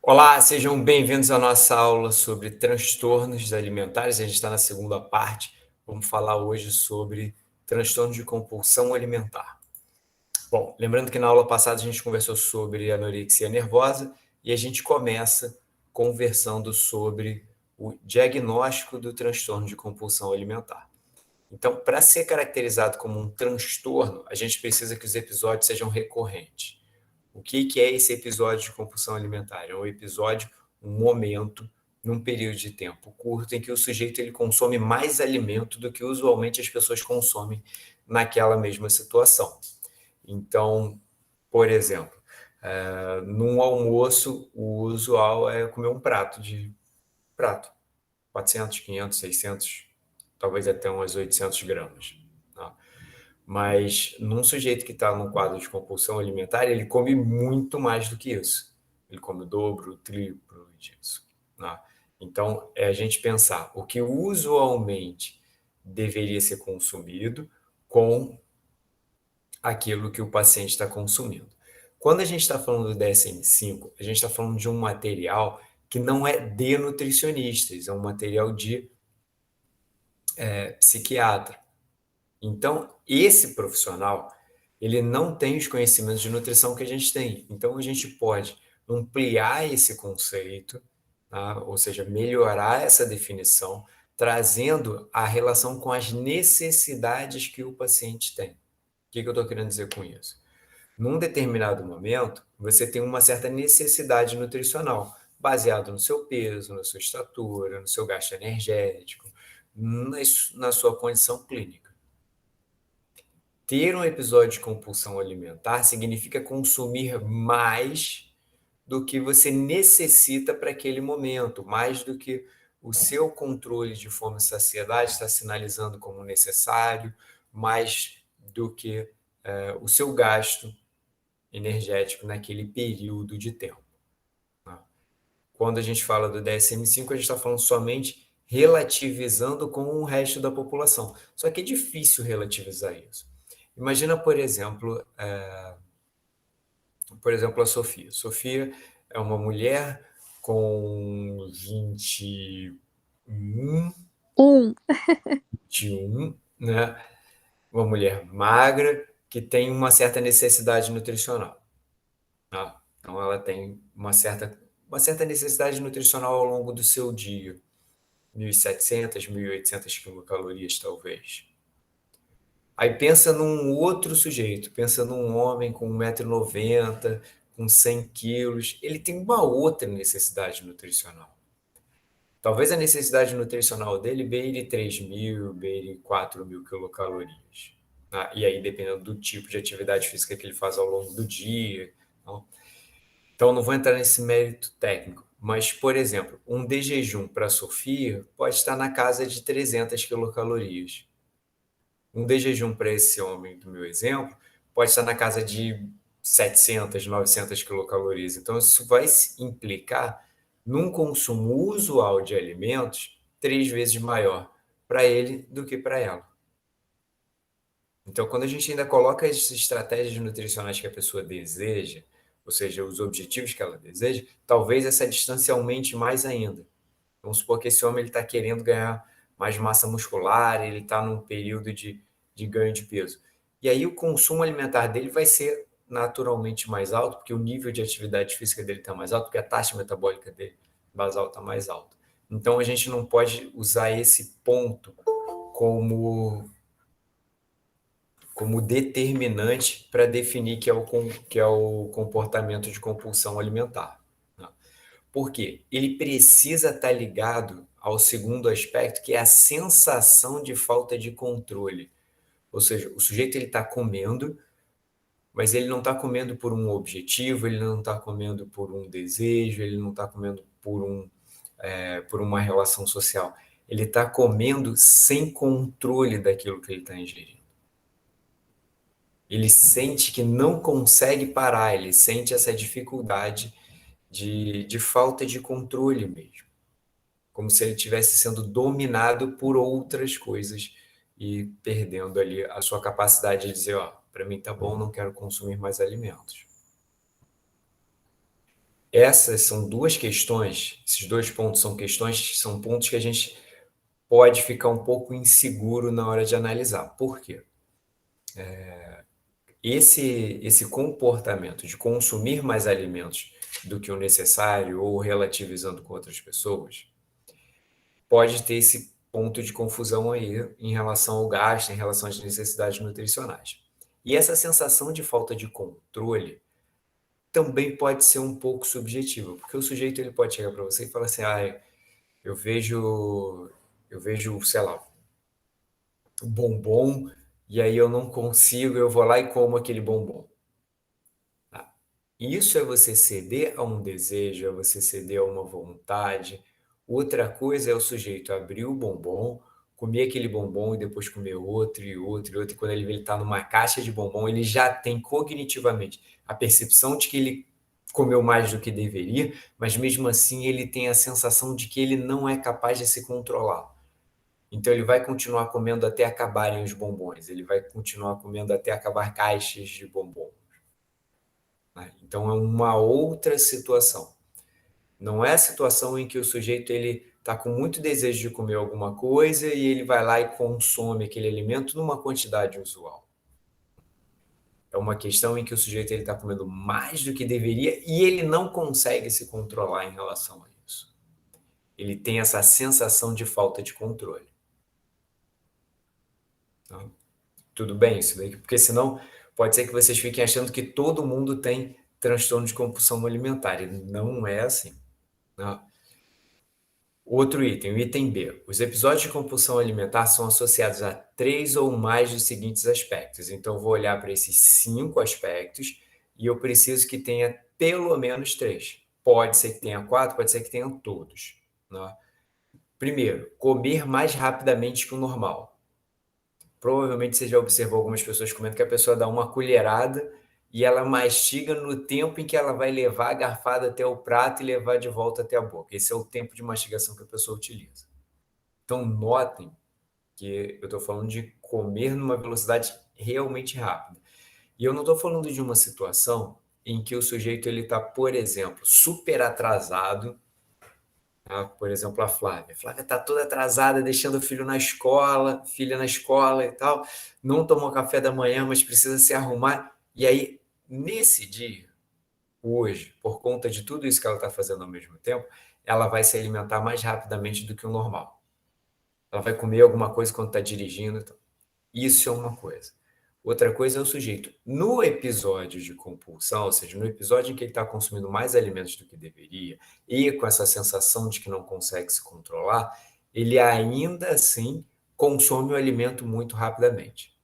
Olá, sejam bem-vindos à nossa aula sobre transtornos alimentares. A gente está na segunda parte. Vamos falar hoje sobre transtorno de compulsão alimentar. Bom, lembrando que na aula passada a gente conversou sobre anorexia nervosa e a gente começa conversando sobre o diagnóstico do transtorno de compulsão alimentar. Então, para ser caracterizado como um transtorno, a gente precisa que os episódios sejam recorrentes. O que é esse episódio de compulsão alimentar? É um episódio, um momento, num período de tempo curto, em que o sujeito ele consome mais alimento do que usualmente as pessoas consomem naquela mesma situação. Então, por exemplo, num almoço, o usual é comer um prato, 400, 500, 600, talvez até umas 800 gramas. Tá? Mas num sujeito que está num quadro de compulsão alimentar, ele come muito mais do que isso. Ele come o dobro, o triplo disso. Né? Então, é a gente pensar o que usualmente deveria ser consumido com aquilo que o paciente está consumindo. Quando a gente está falando do DSM-5, a gente está falando de um material que não é de nutricionistas, é um material de psiquiatra. Então, esse profissional, ele não tem os conhecimentos de nutrição que a gente tem. Então, a gente pode ampliar esse conceito, tá? Ou seja, melhorar essa definição, trazendo a relação com as necessidades que o paciente tem. O que eu estou querendo dizer com isso? Num determinado momento, você tem uma certa necessidade nutricional, baseado no seu peso, na sua estatura, no seu gasto energético, na sua condição clínica. Ter um episódio de compulsão alimentar significa consumir mais do que você necessita para aquele momento, mais do que o seu controle de fome e saciedade está sinalizando como necessário, mais do que o seu gasto energético naquele período de tempo. Tá? Quando a gente fala do DSM-5, a gente está falando somente relativizando com o resto da população. Só que é difícil relativizar isso. Imagina, por exemplo, a Sofia. Sofia é uma mulher com 21, Um. 21, né? Uma mulher magra que tem uma certa necessidade nutricional. Tá? Então, ela tem uma certa necessidade nutricional ao longo do seu dia. 1.700, 1.800 quilocalorias, talvez. Aí pensa num outro sujeito, pensa num homem com 1,90 m, com 100 quilos, ele tem uma outra necessidade nutricional. Talvez a necessidade nutricional dele beire 3.000, beire 4.000 quilocalorias. Tá? E aí, dependendo do tipo de atividade física que ele faz ao longo do dia. Então, não vou entrar nesse mérito técnico. Mas, por exemplo, um de jejum para a Sofia pode estar na casa de 300 quilocalorias. Um de jejum para esse homem do meu exemplo pode estar na casa de 700, 900 quilocalorias. Então, isso vai implicar num consumo usual de alimentos 3 vezes maior para ele do que para ela. Então, quando a gente ainda coloca as estratégias nutricionais que a pessoa deseja, ou seja, os objetivos que ela deseja, talvez essa distância aumente mais ainda. Vamos supor que esse homem está querendo ganhar mais massa muscular, ele está num período de ganho de peso. E aí o consumo alimentar dele vai ser naturalmente mais alto, porque o nível de atividade física dele está mais alto, porque a taxa metabólica dele basal está mais alta. Então a gente não pode usar esse ponto como determinante para definir que é o comportamento de compulsão alimentar. Né? Por quê? Ele precisa estar ligado ao segundo aspecto, que é a sensação de falta de controle. Ou seja, o sujeito ele está comendo, mas ele não está comendo por um objetivo, ele não está comendo por um desejo, ele não está comendo por uma relação social. Ele está comendo sem controle daquilo que ele está ingerindo. Ele sente que não consegue parar, ele sente essa dificuldade de falta de controle mesmo. Como se ele estivesse sendo dominado por outras coisas e perdendo ali a sua capacidade de dizer, ó, para mim tá bom, não quero consumir mais alimentos. Essas são duas questões, esses dois pontos são questões, são pontos que a gente pode ficar um pouco inseguro na hora de analisar. Por quê? Esse comportamento de consumir mais alimentos do que o necessário ou relativizando com outras pessoas pode ter esse ponto de confusão aí em relação ao gasto, em relação às necessidades nutricionais. E essa sensação de falta de controle também pode ser um pouco subjetiva, porque o sujeito ele pode chegar para você e falar assim: ah, eu vejo, eu vejo, sei lá, um bombom e aí eu não consigo, eu vou lá e como aquele bombom. Tá? Isso é você ceder a um desejo, é você ceder a uma vontade. Outra coisa é o sujeito abrir o bombom, comer aquele bombom e depois comer outro e outro e outro. E quando ele está numa caixa de bombom, ele já tem cognitivamente a percepção de que ele comeu mais do que deveria, mas mesmo assim ele tem a sensação de que ele não é capaz de se controlar. Então ele vai continuar comendo até acabarem os bombons, ele vai continuar comendo até acabar caixas de bombom. Né? Então é uma outra situação. Não é a situação em que o sujeito ele está com muito desejo de comer alguma coisa e ele vai lá e consome aquele alimento numa quantidade usual. É uma questão em que o sujeito ele está comendo mais do que deveria e ele não consegue se controlar em relação a isso. Ele tem essa sensação de falta de controle. Então, tudo bem isso daí, porque senão pode ser que vocês fiquem achando que todo mundo tem transtorno de compulsão alimentar, e não é assim. Né? Outro item, o item B. Os episódios de compulsão alimentar são associados a 3 ou mais dos seguintes aspectos. Então, eu vou olhar para esses 5 aspectos e eu preciso que tenha pelo menos 3. Pode ser que tenha 4, pode ser que tenha todos. Né? Primeiro, comer mais rapidamente que o normal. Provavelmente você já observou algumas pessoas comendo que a pessoa dá uma colherada e ela mastiga no tempo em que ela vai levar a garfada até o prato e levar de volta até a boca. Esse é o tempo de mastigação que a pessoa utiliza. Então, notem que eu estou falando de comer numa velocidade realmente rápida. E eu não estou falando de uma situação em que o sujeito ele está, por exemplo, super atrasado. Tá? Por exemplo, a Flávia. A Flávia está toda atrasada, deixando o filho na escola, filha na escola e tal. Não tomou café da manhã, mas precisa se arrumar. E aí, nesse dia, hoje, por conta de tudo isso que ela está fazendo ao mesmo tempo, ela vai se alimentar mais rapidamente do que o normal. Ela vai comer alguma coisa quando está dirigindo. Então, isso é uma coisa. Outra coisa é o sujeito. No episódio de compulsão, ou seja, no episódio em que ele está consumindo mais alimentos do que deveria, e com essa sensação de que não consegue se controlar, ele ainda assim consome o alimento muito rapidamente.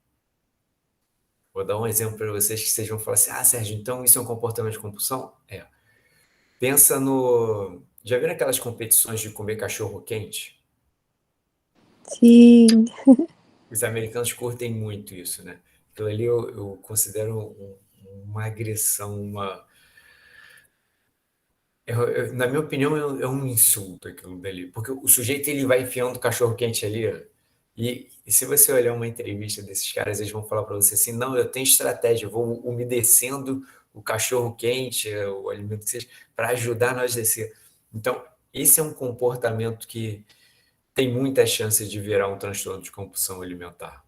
Vou dar um exemplo para vocês que vocês vão falar assim: ah, Sérgio, então isso é um comportamento de compulsão? É. Pensa no. Já viram aquelas competições de comer cachorro quente? Sim. Os americanos curtem muito isso, né? Aquilo ali eu considero uma agressão, na minha opinião, é um insulto aquilo dali, porque o sujeito ele vai enfiando o cachorro quente ali, ó, e se você olhar uma entrevista desses caras, eles vão falar para você assim: não, eu tenho estratégia, eu vou umedecendo o cachorro quente, o alimento que seja, para ajudar nós a descer. Então, esse é um comportamento que tem muita chance de virar um transtorno de compulsão alimentar.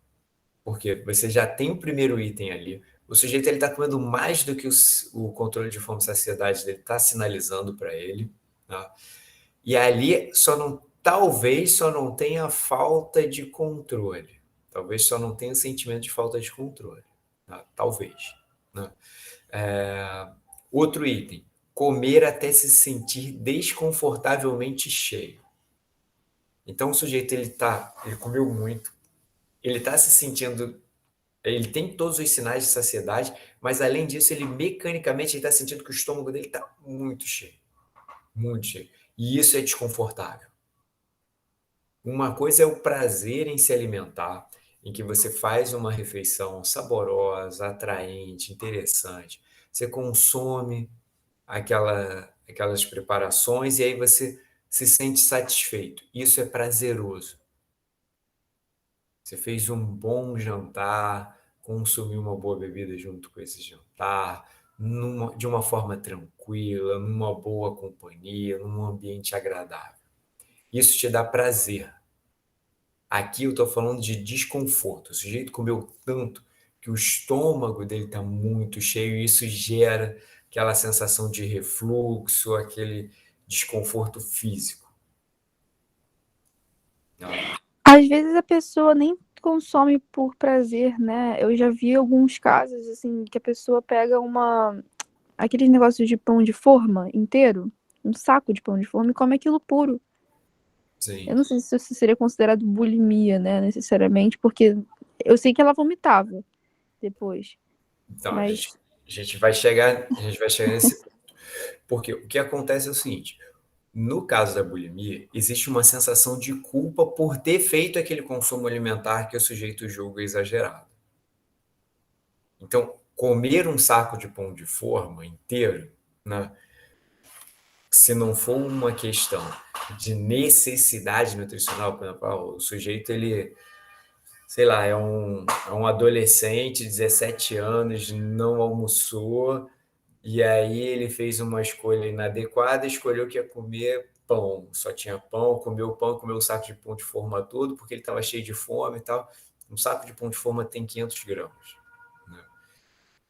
Porque você já tem o primeiro item ali. O sujeito ele está comendo mais do que o controle de fome e saciedade dele está sinalizando para ele. Tá? E ali talvez só não tenha falta de controle. Talvez só não tenha o sentimento de falta de controle. Tá? Talvez. Né? Outro item: comer até se sentir desconfortavelmente cheio. Então o sujeito ele comeu muito, ele está se sentindo. Ele tem todos os sinais de saciedade, mas além disso, ele mecanicamente está sentindo que o estômago dele está muito cheio, muito cheio. E isso é desconfortável. Uma coisa é o prazer em se alimentar, em que você faz uma refeição saborosa, atraente, interessante. Você consome aquelas preparações e aí você se sente satisfeito. Isso é prazeroso. Você fez um bom jantar, consumiu uma boa bebida junto com esse jantar, de uma forma tranquila, numa boa companhia, num ambiente agradável. Isso te dá prazer. Aqui eu estou falando de desconforto. O sujeito comeu tanto que o estômago dele está muito cheio e isso gera aquela sensação de refluxo, aquele desconforto físico. Às vezes a pessoa nem consome por prazer, né? Eu já vi alguns casos, assim, que a pessoa pega aquele negócio de pão de forma inteiro, um saco de pão de forma e come aquilo puro. Eu Sim. não sei se isso seria considerado bulimia, né, necessariamente, porque eu sei que ela vomitava depois, Então, mas a gente vai chegar nesse ponto. Porque o que acontece é o seguinte: no caso da bulimia, existe uma sensação de culpa por ter feito aquele consumo alimentar que o sujeito julga exagerado. Então, comer um saco de pão de forma inteiro, né, se não for uma questão de necessidade nutricional, por exemplo, o sujeito, ele, sei lá, é um adolescente, 17 anos, não almoçou, e aí ele fez uma escolha inadequada, escolheu que ia comer pão. Só tinha pão, comeu o saco de pão de forma todo, porque ele estava cheio de fome e tal. Um saco de pão de forma tem 500 gramas. Né?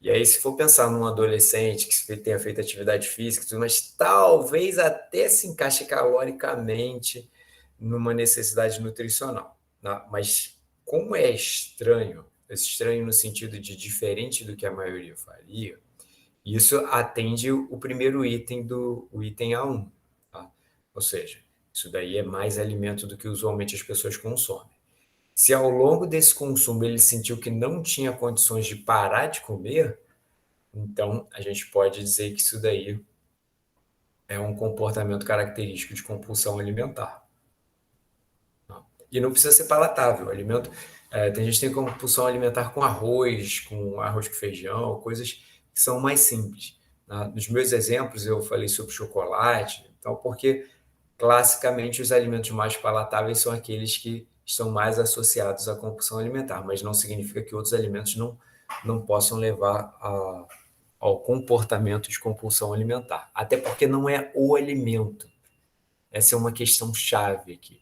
E aí, se for pensar num adolescente que tenha feito atividade física, mas talvez até se encaixe caloricamente numa necessidade nutricional. Né? Mas como é estranho no sentido de diferente do que a maioria faria, isso atende o primeiro item o item A1, tá? Ou seja, isso daí é mais alimento do que usualmente as pessoas consomem. Se ao longo desse consumo ele sentiu que não tinha condições de parar de comer, então a gente pode dizer que isso daí é um comportamento característico de compulsão alimentar. Tá? E não precisa ser palatável. Alimento, tem gente que tem compulsão alimentar com arroz com feijão, coisas que são mais simples. Né? Nos meus exemplos, eu falei sobre chocolate, então, porque classicamente os alimentos mais palatáveis são aqueles que estão mais associados à compulsão alimentar, mas não significa que outros alimentos não possam levar ao comportamento de compulsão alimentar. Até porque não é o alimento. Essa é uma questão chave aqui.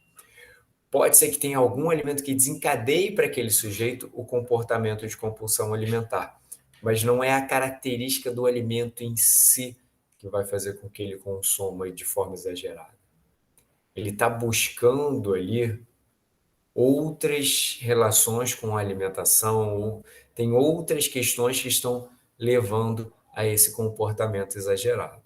Pode ser que tenha algum alimento que desencadeie para aquele sujeito o comportamento de compulsão alimentar, mas não é a característica do alimento em si que vai fazer com que ele consuma de forma exagerada. Ele está buscando ali outras relações com a alimentação, ou tem outras questões que estão levando a esse comportamento exagerado.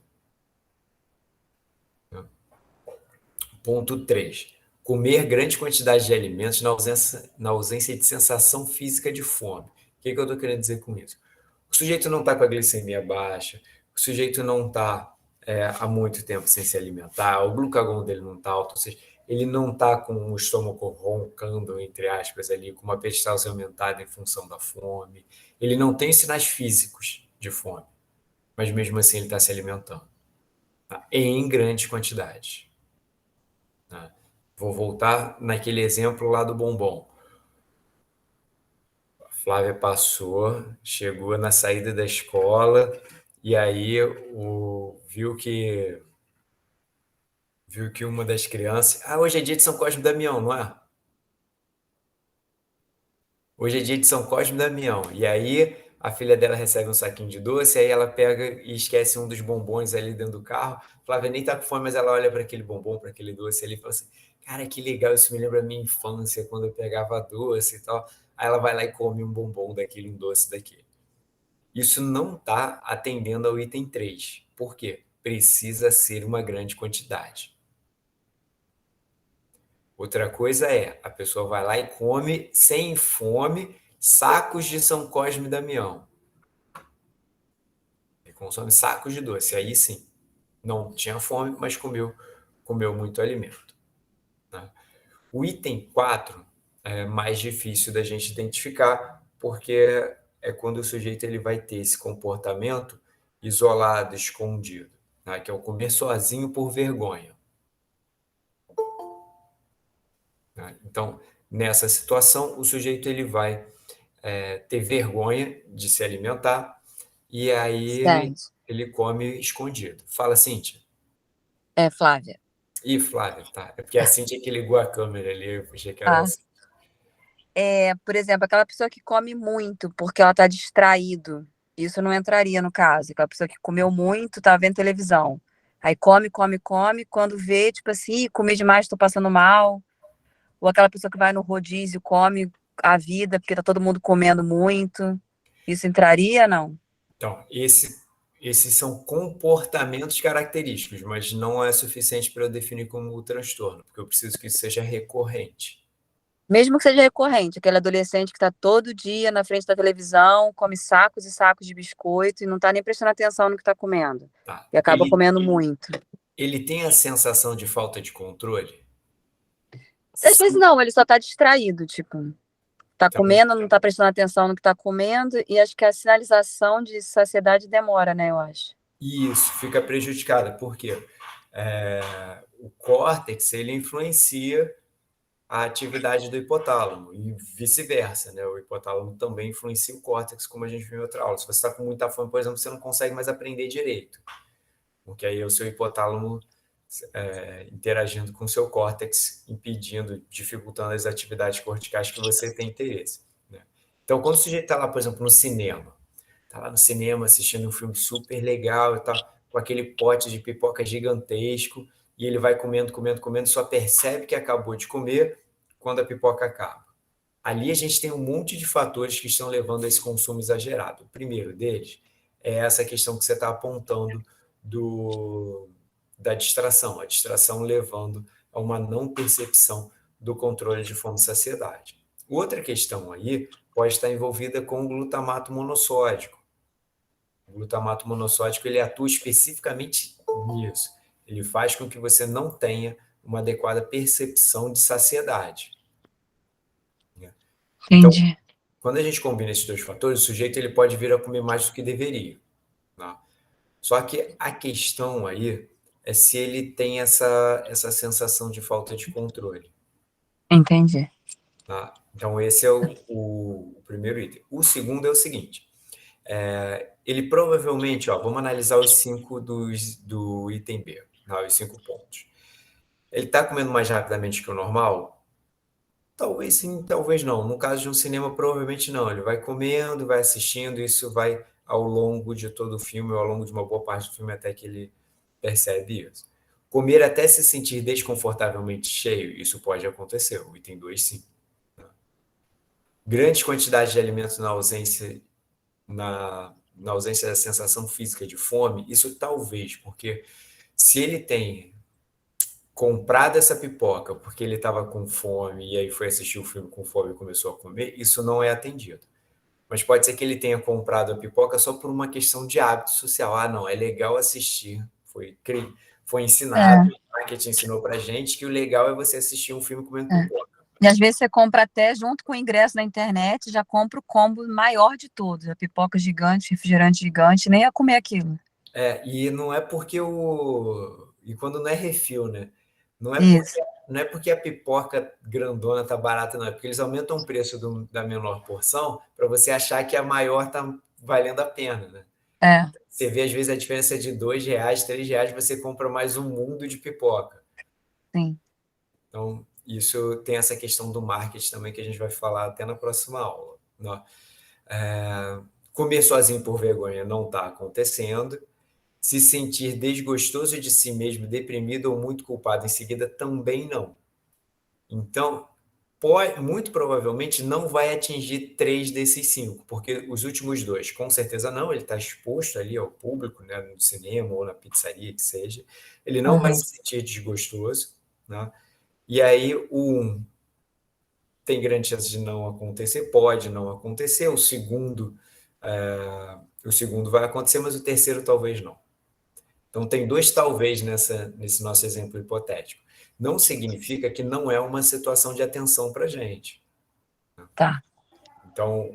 Ponto 3: comer grande quantidade de alimentos na ausência de sensação física de fome. O que eu estou querendo dizer com isso? O sujeito não está com a glicemia baixa, o sujeito não está há muito tempo sem se alimentar, o glucagon dele não está alto, ou seja, ele não está com o estômago roncando, entre aspas, ali, com uma peristalse aumentada em função da fome, ele não tem sinais físicos de fome, mas mesmo assim ele está se alimentando, tá? Em grandes quantidades. Tá? Vou voltar naquele exemplo lá do bombom. A Flávia passou, chegou na saída da escola e aí viu que uma das crianças. Ah, hoje é dia de São Cosme e Damião, não é? Hoje é dia de São Cosme e Damião. E aí a filha dela recebe um saquinho de doce, aí ela pega e esquece um dos bombons ali dentro do carro. A Flávia nem tá com fome, mas ela olha para aquele bombom, para aquele doce ali e fala assim: cara, que legal, isso me lembra a minha infância, quando eu pegava doce e tal. Aí ela vai lá e come um bombom daquele, um doce daquele. Isso não está atendendo ao item 3. Por quê? Precisa ser uma grande quantidade. Outra coisa é, a pessoa vai lá e come, sem fome, sacos de São Cosme e Damião. Ele consome sacos de doce. Aí sim, não tinha fome, mas comeu muito alimento. Né? O item 4 é mais difícil da gente identificar, porque é quando o sujeito ele vai ter esse comportamento isolado, escondido, né? Que é o comer sozinho por vergonha. Né? Então, nessa situação, o sujeito ele vai ter vergonha de se alimentar, e aí Certo. ele come escondido. Fala, Cíntia. É, Flávia. Ih, Flávia, tá. É porque a Cíntia que ligou a câmera ali, eu achei que era Ah, assim. por exemplo, aquela pessoa que come muito porque ela tá distraído. Isso não entraria no caso. Aquela pessoa que comeu muito, tá vendo televisão. Aí come, come, come. Quando vê, tipo assim, "Ih, comi demais, tô passando mal." Ou aquela pessoa que vai no rodízio, come a vida porque tá todo mundo comendo muito. Isso entraria, não? Então, esses são comportamentos característicos, mas não é suficiente para eu definir como o transtorno, porque eu preciso que isso seja recorrente. Mesmo que seja recorrente, aquele adolescente que está todo dia na frente da televisão, come sacos e sacos de biscoito e não está nem prestando atenção no que está comendo. Tá? E acaba comendo muito. Ele tem a sensação de falta de controle? Às vezes Sim. não, ele só está distraído, tipo, tá Então, comendo, não tá prestando atenção no que tá comendo, e acho que a sinalização de saciedade demora, né, eu acho. isso fica prejudicado, porque o córtex ele influencia a atividade do hipotálamo e vice-versa, né? O hipotálamo também influencia o córtex, como a gente viu em outra aula. Se você está com muita fome, por exemplo, você não consegue mais aprender direito, porque aí é o seu hipotálamo interagindo com o seu córtex, impedindo, dificultando as atividades corticais que você tem interesse, né? Então, quando o sujeito está lá, por exemplo, no cinema, está lá no cinema assistindo um filme super legal e tal, com aquele pote de pipoca gigantesco, e ele vai comendo, comendo, comendo, só percebe que acabou de comer quando a pipoca acaba. Ali a gente tem um monte de fatores que estão levando a esse consumo exagerado. O primeiro deles é essa questão que você está apontando do, da distração, a distração levando a uma não percepção do controle de fome e saciedade. Outra questão aí pode estar envolvida com o glutamato monossódico. O glutamato monossódico ele atua especificamente nisso. Ele faz com que você não tenha uma adequada percepção de saciedade, né? Então, Entendi. quando a gente combina esses dois fatores, o sujeito ele pode vir a comer mais do que deveria, tá? Só que a questão aí é se ele tem essa sensação de falta de controle, Entendi. tá? Então, esse é o primeiro item. O segundo é o seguinte: ele provavelmente, ó, vamos analisar os cinco do item B, tá? Os 5 pontos. Ele está comendo mais rapidamente que o normal? Talvez sim, talvez não. No caso de um cinema, provavelmente não. Ele vai comendo, vai assistindo, isso vai ao longo de todo o filme, ou ao longo de uma boa parte do filme, até que ele percebe isso. Comer até se sentir desconfortavelmente cheio, isso pode acontecer. O item 2, sim. Grandes quantidades de alimentos na ausência da sensação física de fome, isso talvez, porque se ele tem comprado essa pipoca porque ele estava com fome e aí foi assistir o filme com fome e começou a comer, isso não é atendido. Mas pode ser que ele tenha comprado a pipoca só por uma questão de hábito social. Ah, não, é legal assistir. Foi ensinado, É, o marketing ensinou pra gente que o legal é você assistir um filme comendo é. pipoca. E às vezes você compra até junto com o ingresso na internet, já compra o combo maior de todos, a pipoca gigante, refrigerante gigante, nem ia comer aquilo. E não é porque o. E quando não é refil, né? Não é porque, Isso. não é porque a pipoca grandona tá barata, não. É porque eles aumentam o preço da menor porção para você achar que a maior tá valendo a pena, né? É, Você vê, às vezes, a diferença de R$ 2, R$ 3, você compra mais um mundo de pipoca. sim. Então, isso tem essa questão do marketing também que a gente vai falar até na próxima aula, né? Comer sozinho por vergonha não está acontecendo. Se sentir desgostoso de si mesmo, deprimido ou muito culpado em seguida, também não. Então, muito provavelmente não vai atingir 3 desses 5, porque os últimos dois, com certeza não, ele está exposto ali ao público, né, no cinema ou na pizzaria, que seja, ele não vai Uhum. se sentir desgostoso, né? E aí tem grande chance de não acontecer, pode não acontecer, o segundo vai acontecer, mas o terceiro talvez não. Então, tem dois talvez nesse nosso exemplo hipotético. Não significa que não é uma situação de atenção para a gente. Tá. Então,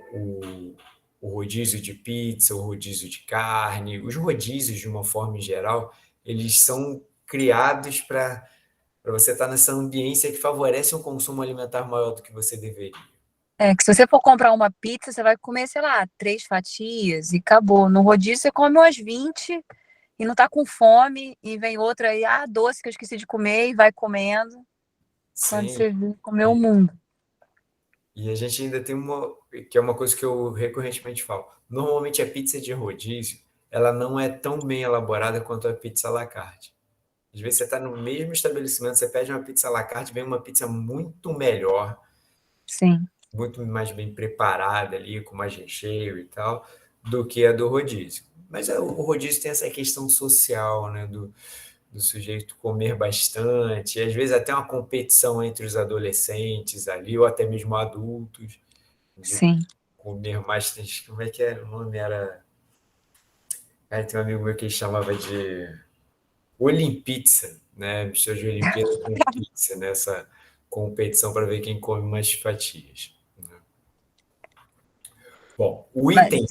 o rodízio de pizza, o rodízio de carne, os rodízios, de uma forma em geral, eles são criados para você estar nessa ambiência que favorece um consumo alimentar maior do que você deveria. É que se você for comprar uma pizza, você vai comer, sei lá, 3 fatias e acabou. No rodízio, você come umas 20 e não tá com fome, e vem outra aí, doce que eu esqueci de comer, e vai comendo. Quando Sim. você vê, comeu o mundo. E a gente ainda tem que é uma coisa que eu recorrentemente falo. Normalmente a pizza de rodízio, ela não é tão bem elaborada quanto a pizza à la carte. Às vezes você está no mesmo estabelecimento, você pede uma pizza à la carte, vem uma pizza muito melhor, Sim, muito mais bem preparada ali, com mais recheio e tal, do que a do rodízio. Mas o rodízio tem essa questão social, né, do sujeito comer bastante, e às vezes até uma competição entre os adolescentes ali, ou até mesmo adultos, de sim. comer mais. Como é que era? O nome era. Aí tem um amigo meu que chamava de Olimpizza, né? Mistura de Olimpíada com pizza, nessa competição para ver quem come mais fatias. Né? Bom, o Mas item.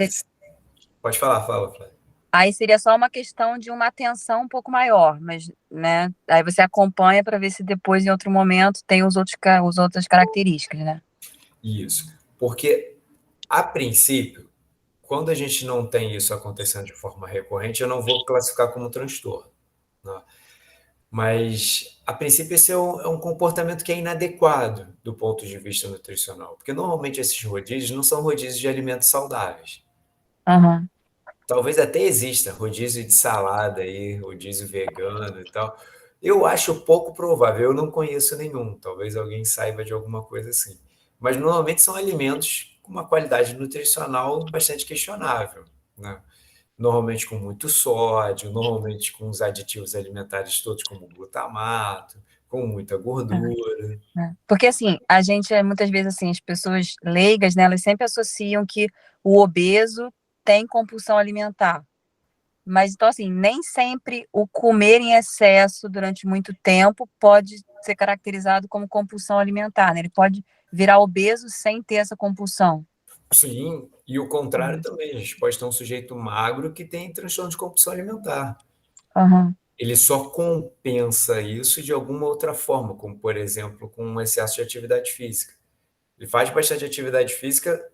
Pode falar, fala, Flávio. aí seria só uma questão de uma atenção um pouco maior, mas, né? Aí você acompanha para ver se depois, em outro momento, tem os outras características, né? Isso. Porque, a princípio, quando a gente não tem isso acontecendo de forma recorrente, eu não vou classificar como transtorno. Né? Mas, a princípio, esse é um comportamento que é inadequado do ponto de vista nutricional. Porque, normalmente, esses rodízios não são rodízios de alimentos saudáveis. Aham, Talvez até exista rodízio de salada aí, rodízio vegano e tal. Eu acho pouco provável, eu não conheço nenhum. Talvez alguém saiba de alguma coisa assim. Mas normalmente são alimentos com uma qualidade nutricional bastante questionável, né? Normalmente com muito sódio, normalmente com os aditivos alimentares todos como glutamato, com muita gordura. Porque assim, a gente muitas vezes assim, as pessoas leigas, né, elas sempre associam que o obeso tem compulsão alimentar. Mas então assim, nem sempre o comer em excesso durante muito tempo pode ser caracterizado como compulsão alimentar, né? Ele pode virar obeso sem ter essa compulsão. Sim, e o contrário Uhum. também. A gente pode ter um sujeito magro que tem transtorno de compulsão alimentar. Aham, Ele só compensa isso de alguma outra forma, como, por exemplo, com um excesso de atividade física. Ele faz bastante atividade física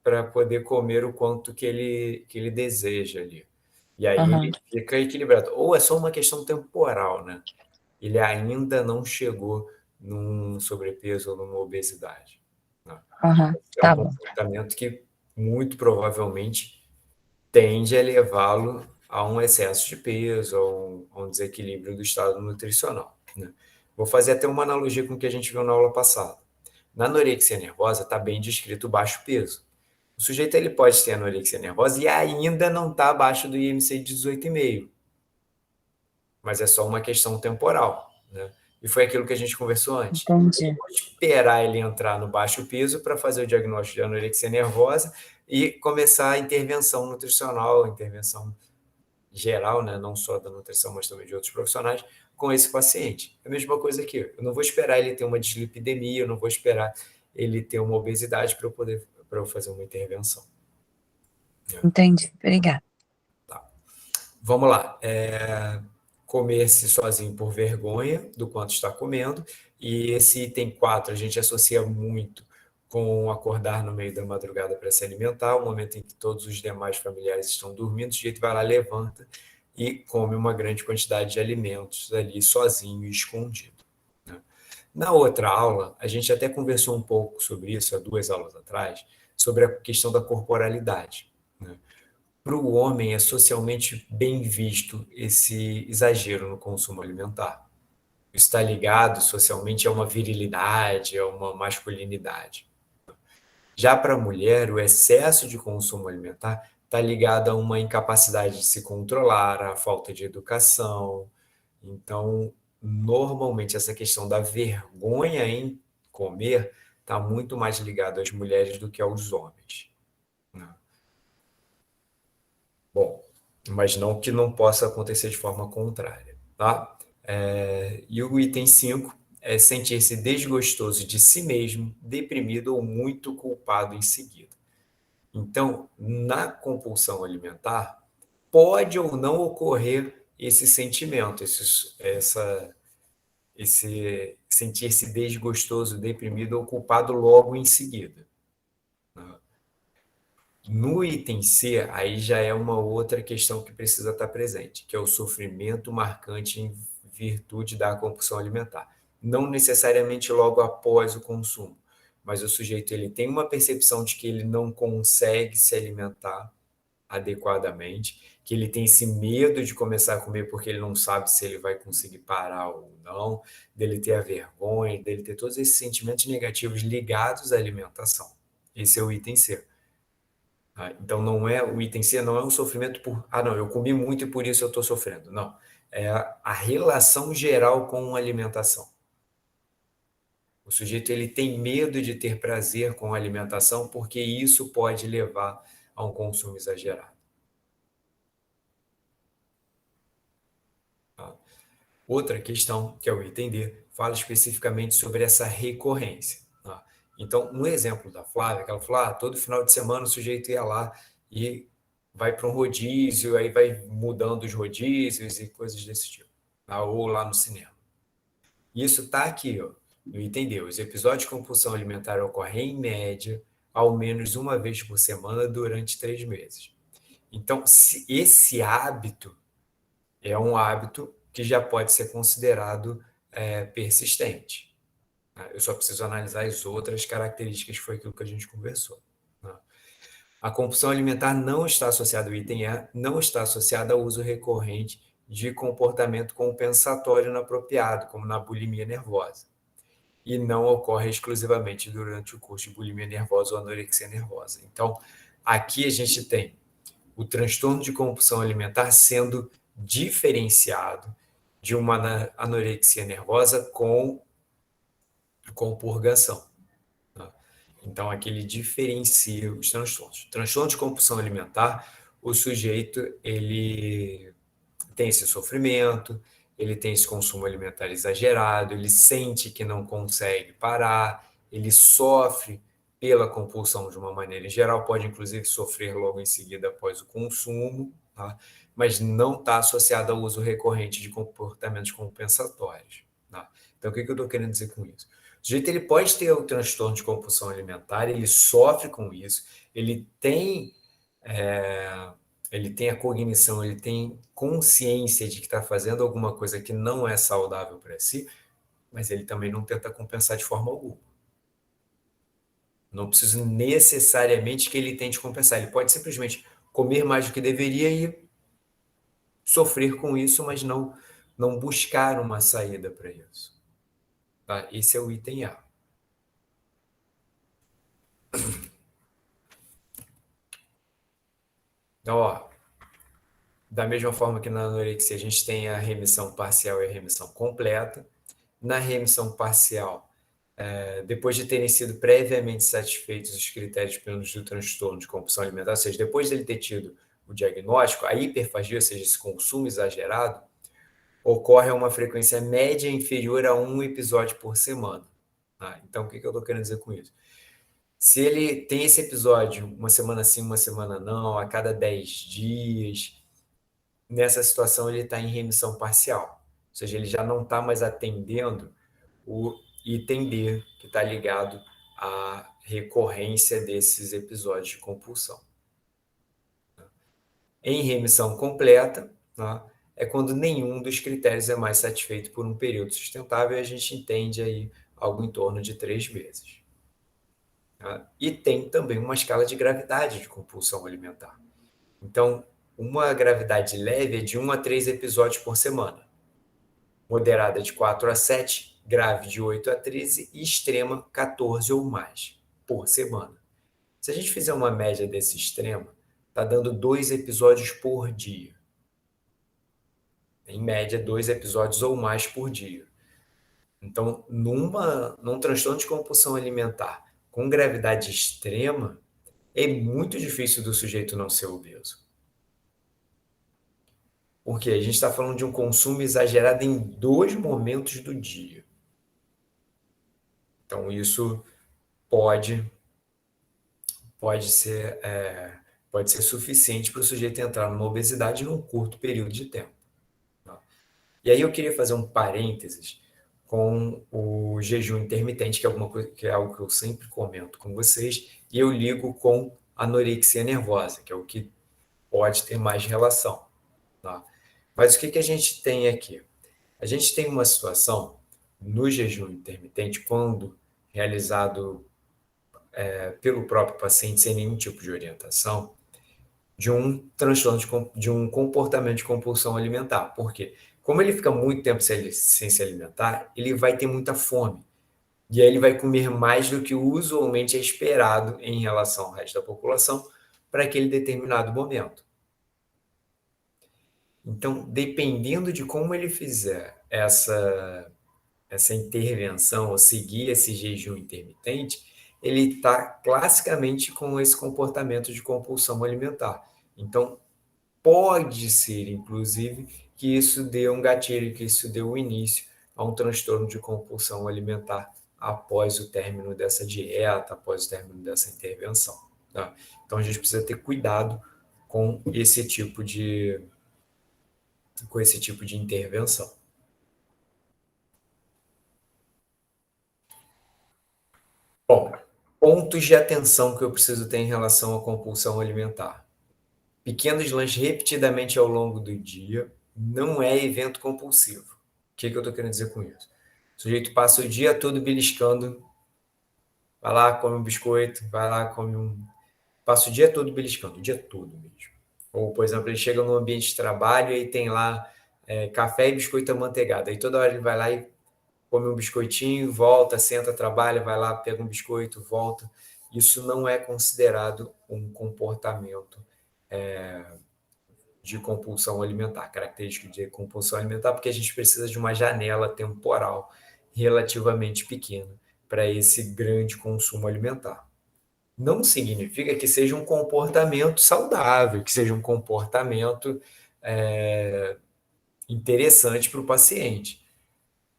para poder comer o quanto que ele deseja ali. E aí aham, ele fica equilibrado. Ou é só uma questão temporal, né? Ele ainda não chegou num sobrepeso ou numa obesidade. Né? aham. É um Tá bom. comportamento que muito provavelmente tende a levá-lo a um excesso de peso, a um desequilíbrio do estado nutricional. Né? Vou fazer até uma analogia com o que a gente viu na aula passada. Na anorexia nervosa está bem descrito o baixo peso. O sujeito ele pode ter anorexia nervosa e ainda não está abaixo do IMC de 18,5, mas é só uma questão temporal. Né? E foi aquilo que a gente conversou antes. Eu não Entendi. vou esperar ele entrar no baixo peso para fazer o diagnóstico de anorexia nervosa e começar a intervenção nutricional, intervenção geral, né? Não só da nutrição, mas também de outros profissionais, com esse paciente. É a mesma coisa aqui. Eu não vou esperar ele ter uma dislipidemia, eu não vou esperar ele ter uma obesidade para eu fazer uma intervenção. Né? Entendi. Obrigada. Tá. Vamos lá. Comer-se sozinho por vergonha do quanto está comendo. E esse item 4 a gente associa muito com acordar no meio da madrugada para se alimentar, o momento em que todos os demais familiares estão dormindo, o sujeito vai lá, levanta e come uma grande quantidade de alimentos ali sozinho e escondido. Né? Na outra aula, a gente até conversou um pouco sobre isso, há 2 aulas atrás, sobre a questão da corporalidade. Né? Para o homem é socialmente bem visto esse exagero no consumo alimentar. Está ligado socialmente a uma virilidade, a uma masculinidade. Já para a mulher, o excesso de consumo alimentar está ligado a uma incapacidade de se controlar, a falta de educação. Então, normalmente, essa questão da vergonha em comer está muito mais ligado às mulheres do que aos homens. Né? Bom, mas não que não possa acontecer de forma contrária, tá? E o item 5 é sentir-se desgostoso de si mesmo, deprimido ou muito culpado em seguida. Então, na compulsão alimentar, pode ou não ocorrer esse sentimento, esse sentir-se desgostoso, deprimido ou culpado logo em seguida. No item C, aí já é uma outra questão que precisa estar presente, que é o sofrimento marcante em virtude da compulsão alimentar. Não necessariamente logo após o consumo, mas o sujeito ele tem uma percepção de que ele não consegue se alimentar adequadamente, que ele tem esse medo de começar a comer porque ele não sabe se ele vai conseguir parar ou não, dele ter a vergonha, dele ter todos esses sentimentos negativos ligados à alimentação. Esse é o item C. Então, não é o item C, não é um sofrimento por, não, eu comi muito e por isso eu estou sofrendo. Não. É a relação geral com a alimentação. O sujeito ele tem medo de ter prazer com a alimentação porque isso pode levar a um consumo exagerado. Outra questão, que é o item D, fala especificamente sobre essa recorrência. Então, no exemplo da Flávia, que ela falou, todo final de semana o sujeito ia lá e vai para um rodízio, aí vai mudando os rodízios e coisas desse tipo, ou lá no cinema. Isso está aqui, no item D. Os episódios de compulsão alimentar ocorrem, em média, ao menos uma vez por semana durante 3 meses. Então, se esse hábito é um hábito que já pode ser considerado persistente. Eu só preciso analisar as outras características, que foi aquilo que a gente conversou. A compulsão alimentar não está associada ao item E, não está associada ao uso recorrente de comportamento compensatório inapropriado, como na bulimia nervosa. E não ocorre exclusivamente durante o curso de bulimia nervosa ou anorexia nervosa. Então, aqui a gente tem o transtorno de compulsão alimentar sendo diferenciado de uma anorexia nervosa com purgação. Então, aqui ele diferencia os transtornos. Transtorno de compulsão alimentar, o sujeito ele tem esse sofrimento, ele tem esse consumo alimentar exagerado, ele sente que não consegue parar, ele sofre pela compulsão de uma maneira em geral, pode inclusive sofrer logo em seguida após o consumo, tá? Mas não está associado ao uso recorrente de comportamentos compensatórios. Tá? Então, o que eu estou querendo dizer com isso? O sujeito ele pode ter o transtorno de compulsão alimentar, ele sofre com isso, ele tem a cognição, ele tem consciência de que está fazendo alguma coisa que não é saudável para si, mas ele também não tenta compensar de forma alguma. Não precisa necessariamente que ele tente compensar. Ele pode simplesmente comer mais do que deveria e sofrer com isso, mas não buscar uma saída para isso. Tá? Esse é o item A. Então, da mesma forma que na anorexia a gente tem a remissão parcial e a remissão completa. Na remissão parcial, depois de terem sido previamente satisfeitos os critérios plenos do transtorno de compulsão alimentar, ou seja, depois dele ter tido o diagnóstico, a hiperfagia, ou seja, esse consumo exagerado, ocorre a uma frequência média inferior a 1 episódio por semana. Então, o que eu estou querendo dizer com isso? Se ele tem esse episódio uma semana sim, uma semana não, a cada 10 dias, nessa situação ele está em remissão parcial. Ou seja, ele já não está mais atendendo o item D, que está ligado à recorrência desses episódios de compulsão. Em remissão completa, é quando nenhum dos critérios é mais satisfeito por um período sustentável, e a gente entende aí algo em torno de 3 meses. E tem também uma escala de gravidade de compulsão alimentar. Então, uma gravidade leve é de 1 a 3 episódios por semana, moderada de 4 a 7, grave de 8 a 13 e extrema 14 ou mais por semana. Se a gente fizer uma média desse extremo, está dando 2 episódios por dia. Em média, 2 episódios ou mais por dia. Então, num transtorno de compulsão alimentar com gravidade extrema, é muito difícil do sujeito não ser obeso. Porque a gente está falando de um consumo exagerado em 2 momentos do dia. Então, isso pode ser suficiente para o sujeito entrar numa obesidade num curto período de tempo. E aí eu queria fazer um parênteses com o jejum intermitente, que é alguma coisa, que é algo que eu sempre comento com vocês, e eu ligo com anorexia nervosa, que é o que pode ter mais relação. Tá? Mas o que a gente tem aqui? A gente tem uma situação no jejum intermitente, quando realizado pelo próprio paciente sem nenhum tipo de orientação, de um transtorno de um comportamento de compulsão alimentar. Por quê? Como ele fica muito tempo sem se alimentar, ele vai ter muita fome. E aí ele vai comer mais do que usualmente é esperado em relação ao resto da população para aquele determinado momento. Então, dependendo de como ele fizer essa intervenção ou seguir esse jejum intermitente, ele está classicamente com esse comportamento de compulsão alimentar. Então, pode ser, inclusive, que isso dê um gatilho, que isso dê um início a um transtorno de compulsão alimentar após o término dessa dieta, após o término dessa intervenção. Tá? Então, a gente precisa ter cuidado com esse tipo de intervenção. Bom, pontos de atenção que eu preciso ter em relação à compulsão alimentar. Pequenos lanches repetidamente ao longo do dia não é evento compulsivo. O que eu estou querendo dizer com isso? O sujeito passa o dia todo beliscando, vai lá, come um biscoito, vai lá, come um... Passa o dia todo beliscando, o dia todo mesmo. Ou, por exemplo, ele chega num ambiente de trabalho e tem lá café e biscoito amanteigado. Aí toda hora ele vai lá e come um biscoitinho, volta, senta, trabalha, vai lá, pega um biscoito, volta. Isso não é considerado um comportamento de compulsão alimentar, característico de compulsão alimentar, porque a gente precisa de uma janela temporal relativamente pequena para esse grande consumo alimentar. Não significa que seja um comportamento saudável, que seja um comportamento interessante para o paciente,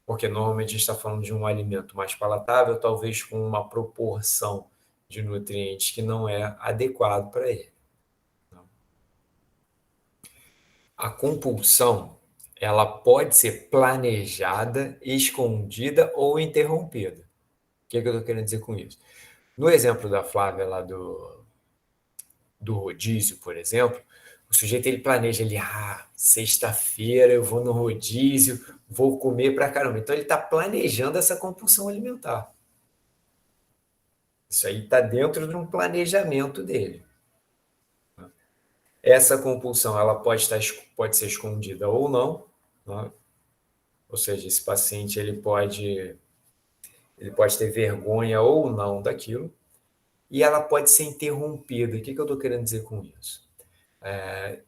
porque normalmente a gente está falando de um alimento mais palatável, talvez com uma proporção de nutrientes que não é adequado para ele. A compulsão, ela pode ser planejada, escondida ou interrompida. O que eu estou querendo dizer com isso? No exemplo da Flávia lá do rodízio, por exemplo, o sujeito ele planeja, sexta-feira eu vou no rodízio, vou comer pra caramba. Então ele está planejando essa compulsão alimentar. Isso aí está dentro de um planejamento dele. Essa compulsão ela pode ser escondida ou não, né? Ou seja, esse paciente ele pode ter vergonha ou não daquilo, e ela pode ser interrompida. O que eu estou querendo dizer com isso?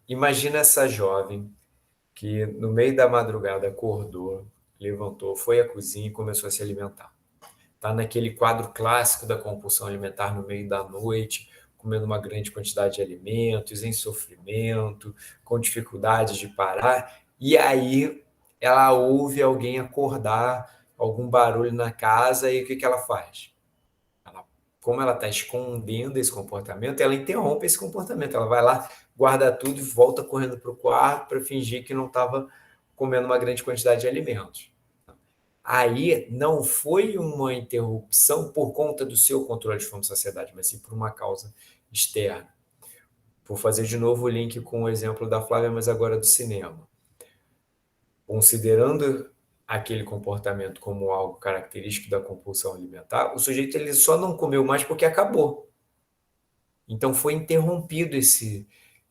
Imagina essa jovem que no meio da madrugada acordou, levantou, foi à cozinha e começou a se alimentar. Está naquele quadro clássico da compulsão alimentar no meio da noite, comendo uma grande quantidade de alimentos, em sofrimento, com dificuldade de parar, e aí ela ouve alguém acordar, algum barulho na casa, e o que ela faz? Como ela está escondendo esse comportamento, ela interrompe esse comportamento. Ela vai lá, guarda tudo e volta correndo para o quarto para fingir que não estava comendo uma grande quantidade de alimentos. Aí não foi uma interrupção por conta do seu controle de fome e saciedade, mas sim por uma causa externa. Vou fazer de novo o link com o exemplo da Flávia, mas agora do cinema. Considerando aquele comportamento como algo característico da compulsão alimentar, o sujeito ele só não comeu mais porque acabou. Então foi interrompido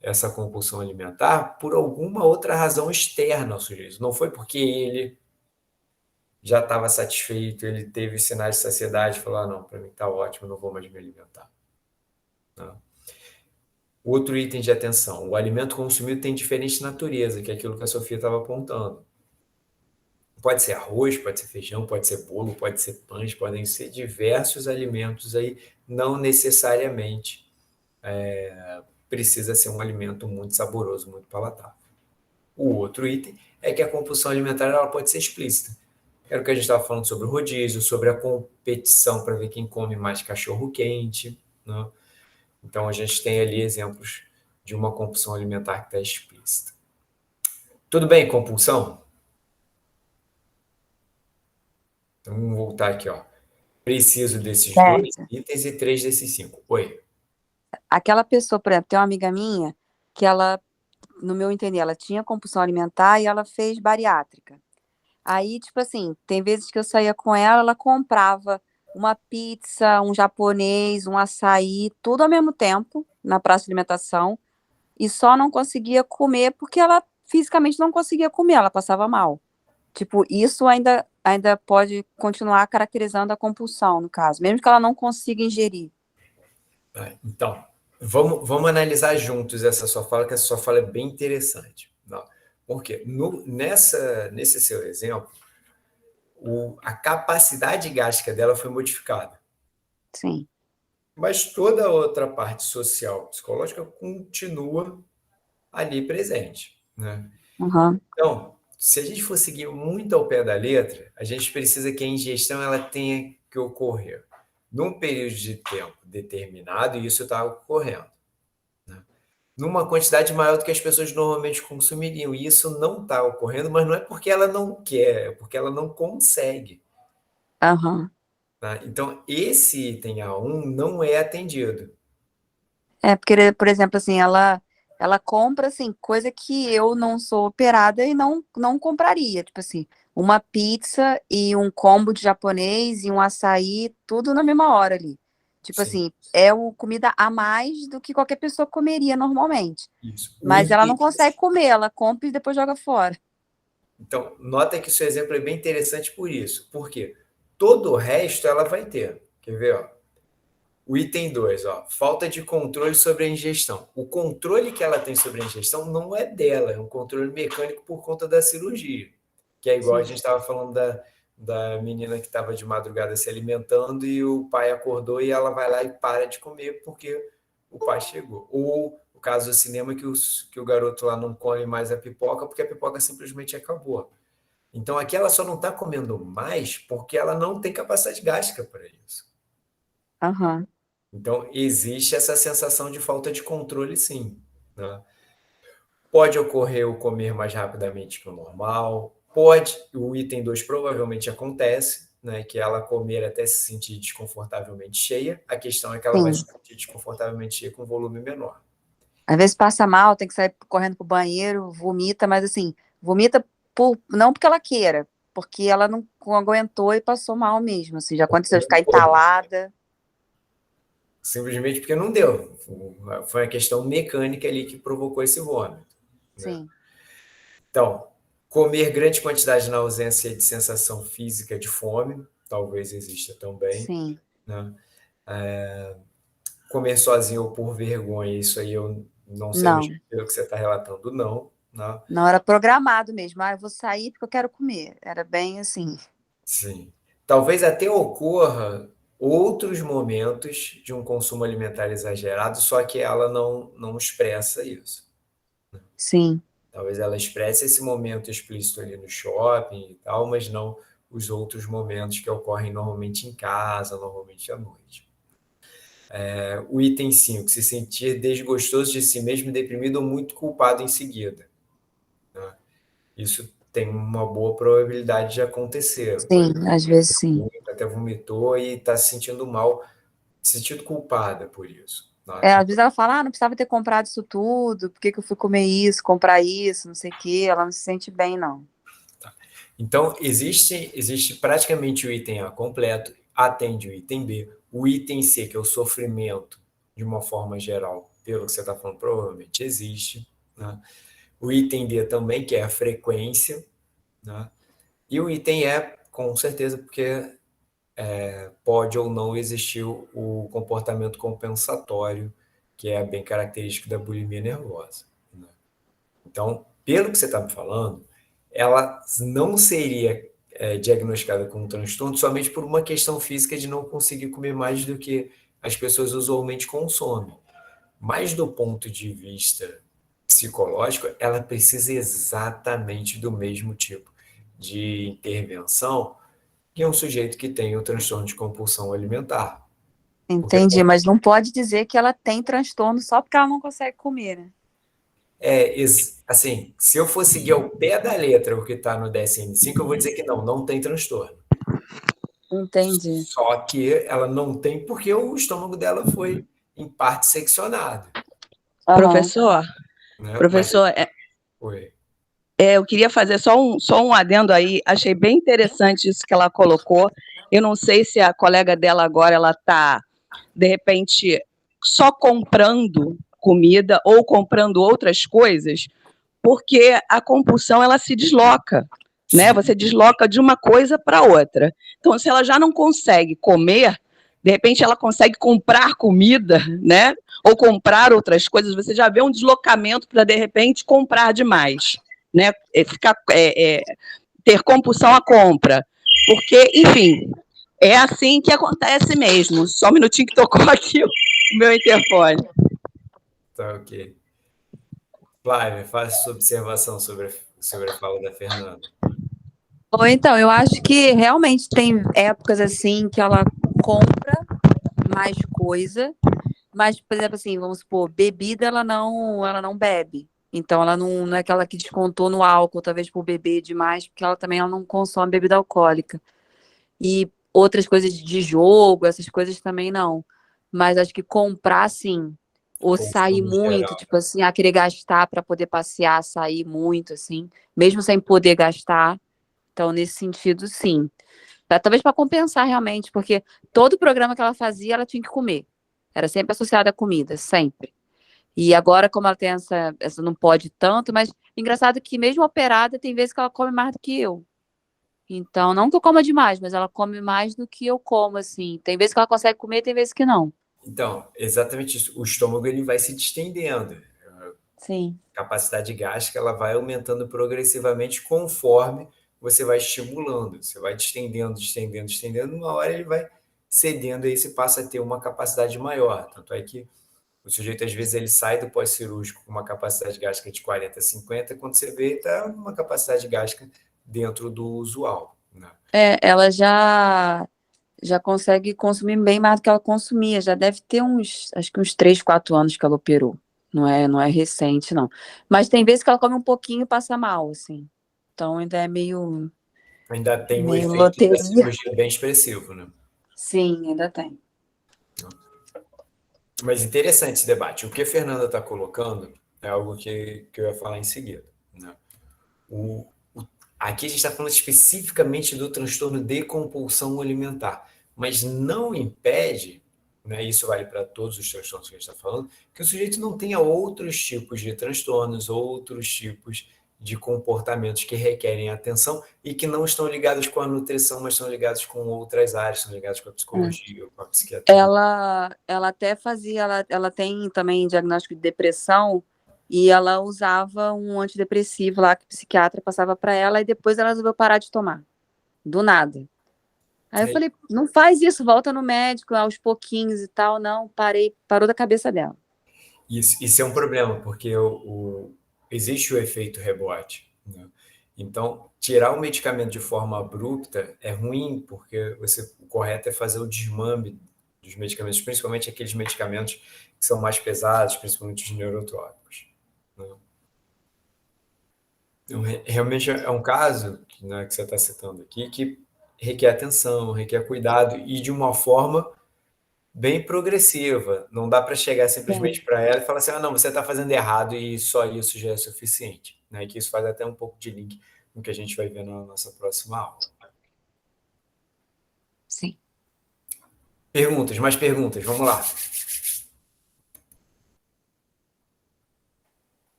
essa compulsão alimentar por alguma outra razão externa ao sujeito. Não foi porque ele já estava satisfeito, ele teve sinais de saciedade e falou, não, para mim está ótimo, não vou mais me alimentar. Não. Outro item de atenção, o alimento consumido tem diferente natureza, que é aquilo que a Sofia estava apontando. Pode ser arroz, pode ser feijão, pode ser bolo, pode ser pães, podem ser diversos alimentos aí, não necessariamente precisa ser um alimento muito saboroso, muito palatável. O outro item é que a compulsão alimentar ela pode ser explícita. Era o que a gente estava falando sobre o rodízio, sobre a competição para ver quem come mais cachorro quente, né? Então a gente tem ali exemplos de uma compulsão alimentar que está explícita. Tudo bem, compulsão? voltar aqui, ó. Preciso desses 2 Certo. itens e 3 desses 5. Oi. Aquela pessoa, por exemplo, tem uma amiga minha que ela, no meu entender, ela tinha compulsão alimentar e ela fez bariátrica. Aí, tipo assim, tem vezes que eu saía com ela, ela comprava uma pizza, um japonês, um açaí, tudo ao mesmo tempo, na praça de alimentação, e só não conseguia comer porque ela fisicamente não conseguia comer, ela passava mal. Tipo, isso ainda pode continuar caracterizando a compulsão, no caso, mesmo que ela não consiga ingerir. Então, vamos analisar juntos essa sua fala, que essa sua fala é bem interessante. Não, porque nesse seu exemplo, a capacidade gástrica dela foi modificada, Sim. mas toda a outra parte social, psicológica, continua ali presente, né? Uhum. Então, se a gente for seguir muito ao pé da letra, a gente precisa que a ingestão ela tenha que ocorrer num período de tempo determinado, e isso está ocorrendo, né? Numa quantidade maior do que as pessoas normalmente consumiriam. E isso não está ocorrendo, mas não é porque ela não quer, é porque ela não consegue, Aham. tá? Então, esse item A1 não é atendido. É, porque, por exemplo, assim, ela compra, assim, coisa que eu não sou operada e não compraria. Tipo assim, uma pizza e um combo de japonês e um açaí, tudo na mesma hora ali. Tipo Sim, assim, é comida a mais do que qualquer pessoa comeria normalmente. isso. Mas ela não consegue comer, ela compra e depois joga fora. Então, nota que o seu exemplo é bem interessante por isso. Por quê? Todo o resto ela vai ter. Quer ver, ó? O item 2, ó, falta de controle sobre a ingestão. O controle que ela tem sobre a ingestão não é dela, é um controle mecânico por conta da cirurgia. Que é igual a Sim, gente estava falando da menina que estava de madrugada se alimentando e o pai acordou e ela vai lá e para de comer porque o pai chegou. Ou o caso do cinema que o garoto lá não come mais a pipoca porque a pipoca simplesmente acabou. Então aqui ela só não está comendo mais porque ela não tem capacidade gástrica para isso. aham, Então, existe essa sensação de falta de controle, sim, né? Pode ocorrer o comer mais rapidamente que o normal, pode, o item 2 provavelmente acontece, né, que ela comer até se sentir desconfortavelmente cheia. A questão é que ela vai se sim. sentir desconfortavelmente cheia com um volume menor. Às vezes passa mal, tem que sair correndo pro banheiro, vomita, mas assim, vomita não porque ela queira, porque ela não aguentou e passou mal mesmo, assim, já aconteceu de ficar entalada. Simplesmente porque não deu. Foi a questão mecânica ali que provocou esse vômito, né? Sim, Então, comer grande quantidade na ausência de sensação física de fome, talvez exista também, sim. né? Comer sozinho ou por vergonha, isso aí eu não sei, mas Não, pelo que você está relatando, não, né? não era programado mesmo. Ah, eu vou sair porque eu quero comer. Era bem assim. Sim. Talvez até ocorra outros momentos de um consumo alimentar exagerado, só que ela não expressa isso. Sim, Talvez ela expresse esse momento explícito ali no shopping e tal, mas não os outros momentos que ocorrem normalmente em casa, normalmente à noite. O item 5, se sentir desgostoso de si mesmo, deprimido ou muito culpado em seguida, né? Isso tem uma boa probabilidade de acontecer. Por sim, exemplo, às vezes sim. até vomitou e está se sentindo mal, se sentindo culpada por isso, né? É, às vezes ela fala, ah, não precisava ter comprado isso tudo, por que que eu fui comer isso, comprar isso, não sei o quê. Ela não se sente bem, não. Então, existe praticamente o item A completo, atende o item B, o item C, que é o sofrimento, de uma forma geral, pelo que você está falando, provavelmente existe, né? O item D também, que é a frequência, né? E o item E, com certeza, porque pode ou não existir o comportamento compensatório, que é bem característico da bulimia nervosa, né? Então, pelo que você está me falando, ela não seria diagnosticada com um transtorno somente por uma questão física de não conseguir comer mais do que as pessoas usualmente consomem. Mas do ponto de vista psicológico, ela precisa exatamente do mesmo tipo de intervenção que é um sujeito que tem o transtorno de compulsão alimentar. Porque Entendi, mas não pode dizer que ela tem transtorno só porque ela não consegue comer, né? assim, se eu for seguir ao pé da letra o que está no DSM-5, eu vou dizer que não tem transtorno. Entendi. Só que ela não tem porque o estômago dela foi, em parte, seccionado, Aham. Professor, né? Mas professor, foi. eu queria fazer só um adendo aí. Achei bem interessante isso que ela colocou. Eu não sei se a colega dela agora ela está, de repente, só comprando comida ou comprando outras coisas, porque a compulsão ela se desloca, né? Sim. Você desloca de uma coisa para outra. Então, se ela já não consegue comer, de repente ela consegue comprar comida, né? Ou comprar outras coisas. Você já vê um deslocamento para de repente comprar demais, né? Ter compulsão à compra, porque, enfim, é assim que acontece mesmo. Só um minutinho que tocou aqui o meu interfone. Tá, ok. Flávia, faça sua observação sobre a fala da Fernanda. Ou então, eu acho que realmente tem épocas assim que ela compra mais coisa, mas, por exemplo, assim, vamos supor, bebida ela não bebe. Então, ela não é aquela que descontou no álcool, talvez por beber demais, porque ela não consome bebida alcoólica. E outras coisas de jogo, essas coisas também não. Mas acho que comprar, sim, ou sair Consumo muito, geral. tipo assim, querer gastar para poder passear, sair muito, assim, mesmo sem poder gastar. Então, nesse sentido, sim. Talvez para compensar realmente, porque todo programa que ela fazia, ela tinha que comer. Era sempre associada à comida, sempre. E agora, como ela tem essa não pode tanto, mas engraçado que mesmo operada, tem vezes que ela come mais do que eu. Então, não que eu coma demais, mas ela come mais do que eu como, assim. Tem vezes que ela consegue comer, tem vezes que não. Então, exatamente isso. O estômago ele vai se distendendo. Sim. A capacidade gástrica ela vai aumentando progressivamente conforme você vai estimulando. Você vai distendendo, distendendo, distendendo. Uma hora ele vai cedendo e você passa a ter uma capacidade maior. Tanto é que o sujeito, às vezes, ele sai do pós-cirúrgico com uma capacidade gástrica de 40, 50, quando você vê, está numa capacidade gástrica dentro do usual, né? Ela já consegue consumir bem mais do que ela consumia. Já deve ter acho que uns 3, 4 anos que ela operou. Não é recente, não. Mas tem vezes que ela come um pouquinho e passa mal, assim. Então ainda é meio, Ainda tem o meio efeito da loteria. cirurgia bem expressivo, né? Sim, ainda tem. Mas interessante esse debate. O que a Fernanda está colocando é algo que eu ia falar em seguida, né? O, aqui a gente está falando especificamente do transtorno de compulsão alimentar, mas não impede, né, isso vale para todos os transtornos que a gente está falando, que o sujeito não tenha outros tipos de transtornos, outros tipos de comportamentos que requerem atenção e que não estão ligados com a nutrição, mas estão ligados com outras áreas, estão ligados com a psicologia, com a psiquiatria. Ela até fazia, ela tem também diagnóstico de depressão e ela usava um antidepressivo lá que o psiquiatra passava para ela e depois ela resolveu parar de tomar, do nada. Aí eu falei, não faz isso, volta no médico aos pouquinhos e tal. Não, parou da cabeça dela. Isso é um problema, porque existe o efeito rebote, né? Então, tirar o medicamento de forma abrupta é ruim, porque o correto é fazer o desmame dos medicamentos, principalmente aqueles medicamentos que são mais pesados, principalmente os neurotrópicos, né? Então, realmente é um caso, né, que você está citando aqui, que requer atenção, requer cuidado e de uma forma bem progressiva. Não dá para chegar simplesmente para ela e falar assim: ah, não, você está fazendo errado e só isso já é suficiente, né? Que isso faz até um pouco de link com o que a gente vai ver na nossa próxima aula. Sim. Perguntas, mais perguntas, vamos lá.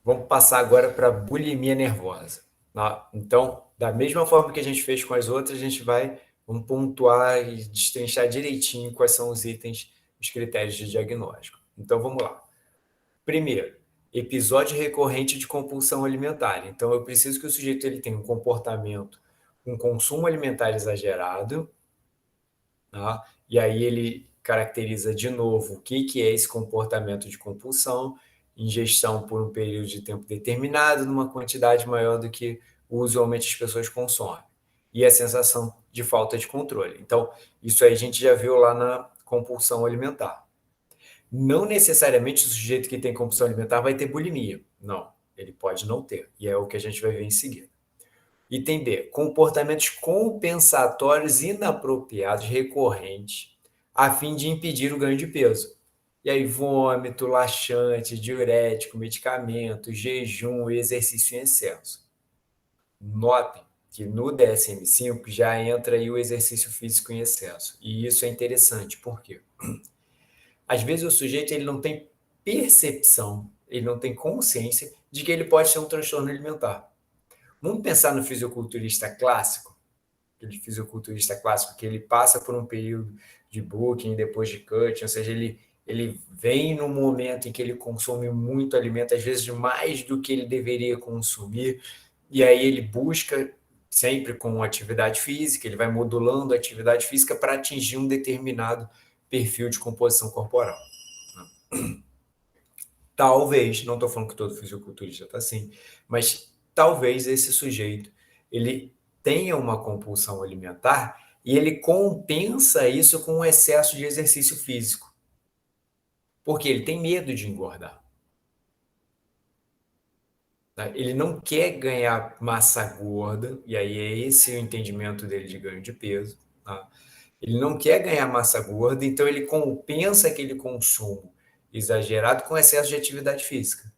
Vamos passar agora para bulimia nervosa. Então, da mesma forma que a gente fez com as outras, vamos pontuar e destrinchar direitinho quais são os itens, os critérios de diagnóstico. Então, vamos lá. Primeiro, episódio recorrente de compulsão alimentar. Então, eu preciso que o sujeito ele tenha um comportamento, um consumo alimentar exagerado, tá? E aí ele caracteriza de novo o que é esse comportamento de compulsão, ingestão por um período de tempo determinado, numa quantidade maior do que usualmente as pessoas consomem. E a sensação de falta de controle. Então, isso aí a gente já viu lá na compulsão alimentar. Não necessariamente o sujeito que tem compulsão alimentar vai ter bulimia. Não, ele pode não ter. E é o que a gente vai ver em seguida. Item B, comportamentos compensatórios inapropriados recorrentes a fim de impedir o ganho de peso. E aí, vômito, laxante, diurético, medicamento, jejum e exercício em excesso. Notem que no DSM-5 já entra aí o exercício físico em excesso. E isso é interessante, por quê? Às vezes o sujeito ele não tem percepção, ele não tem consciência de que ele pode ter um transtorno alimentar. Vamos pensar no fisiculturista clássico, aquele fisiculturista clássico que ele passa por um período de bulking, depois de cutting, ou seja, ele vem no momento em que ele consome muito alimento, às vezes mais do que ele deveria consumir, e aí ele busca sempre com atividade física, ele vai modulando a atividade física para atingir um determinado perfil de composição corporal. Talvez, não estou falando que todo fisiculturista está assim, mas talvez esse sujeito ele tenha uma compulsão alimentar e ele compensa isso com um excesso de exercício físico. Porque ele tem medo de engordar. Ele não quer ganhar massa gorda, e aí é esse o entendimento dele de ganho de peso. Tá? Ele não quer ganhar massa gorda, então ele compensa aquele consumo exagerado com excesso de atividade física.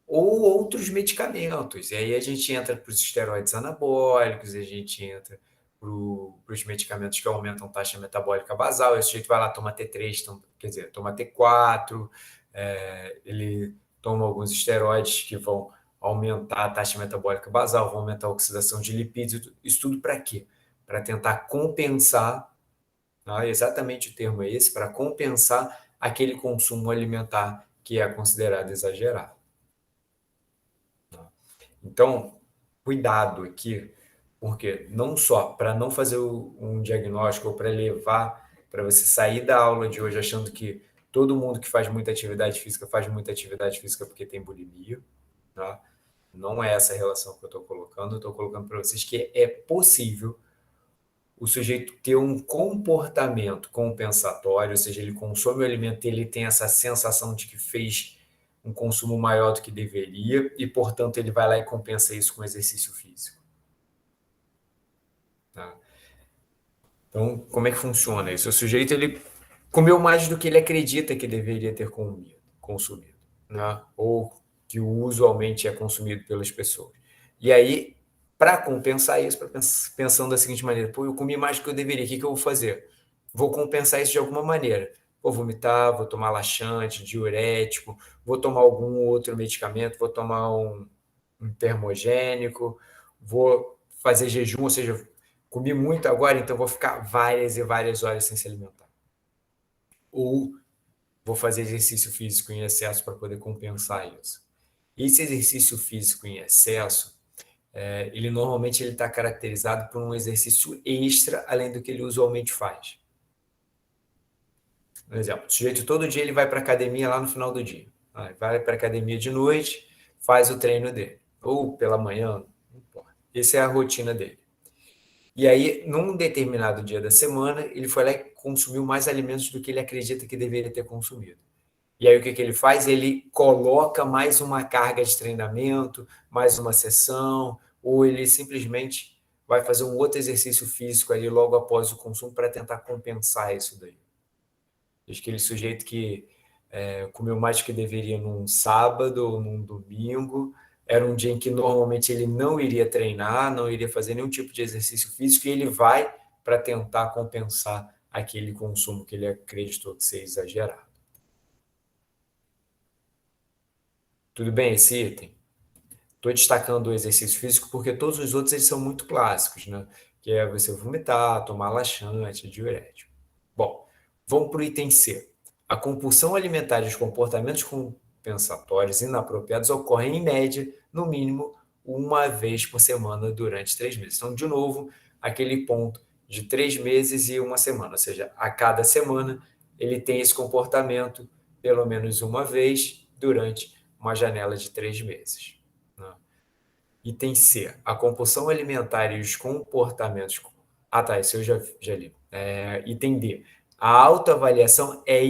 Ou outros medicamentos. E aí a gente entra para os esteroides anabólicos, a gente entra para os medicamentos que aumentam a taxa metabólica basal. Esse sujeito vai lá, toma T3, quer dizer, toma T4, ele toma alguns esteroides que vão aumentar a taxa metabólica basal, vão aumentar a oxidação de lipídios. Isso tudo para quê? Para tentar compensar, tá? Exatamente o termo é esse, para compensar aquele consumo alimentar que é considerado exagerado. Então, cuidado aqui, porque não só para não fazer um diagnóstico ou para levar, para você sair da aula de hoje achando que todo mundo que faz muita atividade física porque tem bulimia, tá? Não é essa a relação que eu estou colocando. Eu estou colocando para vocês que é possível o sujeito ter um comportamento compensatório, ou seja, ele consome o alimento e ele tem essa sensação de que fez um consumo maior do que deveria e, portanto, ele vai lá e compensa isso com exercício físico. Tá? Então, como é que funciona isso? O sujeito ele comeu mais do que ele acredita que deveria ter consumido, né? Ou que usualmente é consumido pelas pessoas. E aí, para compensar isso, pensando da seguinte maneira, pô, eu comi mais do que eu deveria, o que eu vou fazer? Vou compensar isso de alguma maneira. Vou vomitar, vou tomar laxante, diurético, vou tomar algum outro medicamento, vou tomar um termogênico, vou fazer jejum, ou seja, comi muito agora, então vou ficar várias e várias horas sem se alimentar. Ou vou fazer exercício físico em excesso para poder compensar isso. Esse exercício físico em excesso, ele normalmente está caracterizado por um exercício extra, além do que ele usualmente faz. Por exemplo, o sujeito todo dia ele vai para a academia lá no final do dia. Vai para a academia de noite, faz o treino dele. Ou pela manhã, não importa. Essa é a rotina dele. E aí, num determinado dia da semana, ele foi lá e consumiu mais alimentos do que ele acredita que deveria ter consumido. E aí, o que ele faz? Ele coloca mais uma carga de treinamento, mais uma sessão, ou ele simplesmente vai fazer um outro exercício físico ali logo após o consumo para tentar compensar isso daí. Aquele sujeito que comeu mais do que deveria num sábado ou num domingo, era um dia em que normalmente ele não iria treinar, não iria fazer nenhum tipo de exercício físico, e ele vai para tentar compensar aquele consumo que ele acreditou que seria exagerado. Tudo bem esse item? Estou destacando o exercício físico porque todos os outros eles são muito clássicos, né? Que é você vomitar, tomar laxante, diurético. Bom, vamos para o item C. A compulsão alimentar e os comportamentos compensatórios inapropriados ocorrem, em média, no mínimo, uma vez por semana durante 3 meses. Então, de novo, aquele ponto de 3 meses e uma semana. Ou seja, a cada semana ele tem esse comportamento pelo menos uma vez durante uma janela de 3 meses. Né? Item C. A compulsão alimentar e os comportamentos... Ah, tá, isso eu já li. Item D. A autoavaliação é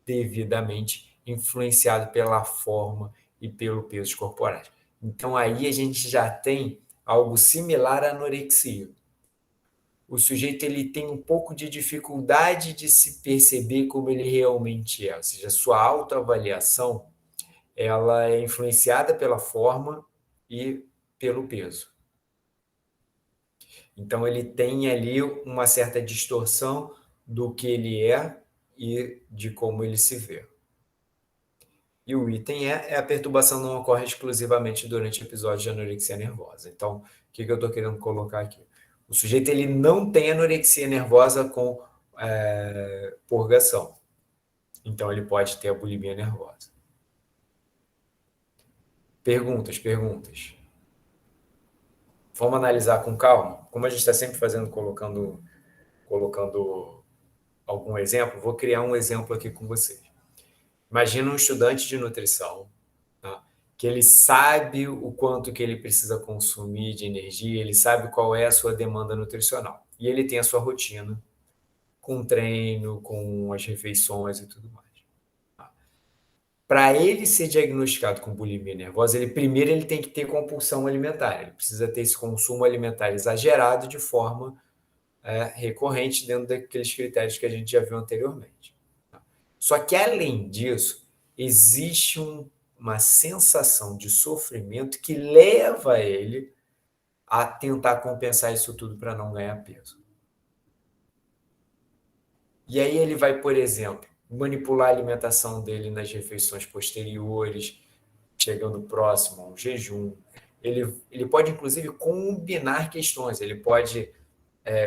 indevidamente influenciada pela forma e pelo peso corporais. Então, aí a gente já tem algo similar à anorexia. O sujeito ele tem um pouco de dificuldade de se perceber como ele realmente é, ou seja, a sua autoavaliação ela é influenciada pela forma e pelo peso. Então ele tem ali uma certa distorção do que ele é e de como ele se vê. E o item é a perturbação não ocorre exclusivamente durante episódios de anorexia nervosa. Então, o que eu estou querendo colocar aqui? O sujeito ele não tem anorexia nervosa com purgação. Então, ele pode ter a bulimia nervosa. Perguntas. Vamos analisar com calma? Como a gente está sempre fazendo, colocando algum exemplo, vou criar um exemplo aqui com vocês. Imagina um estudante de nutrição, tá? Que ele sabe o quanto que ele precisa consumir de energia, ele sabe qual é a sua demanda nutricional. E ele tem a sua rotina, com treino, com as refeições e tudo mais. Para ele ser diagnosticado com bulimia nervosa, primeiro ele tem que ter compulsão alimentar. Ele precisa ter esse consumo alimentar exagerado de forma recorrente dentro daqueles critérios que a gente já viu anteriormente. Só que, além disso, existe uma sensação de sofrimento que leva ele a tentar compensar isso tudo para não ganhar peso. E aí ele vai, por exemplo, manipular a alimentação dele nas refeições posteriores, chegando próximo ao jejum. Ele pode, inclusive, combinar questões. Ele pode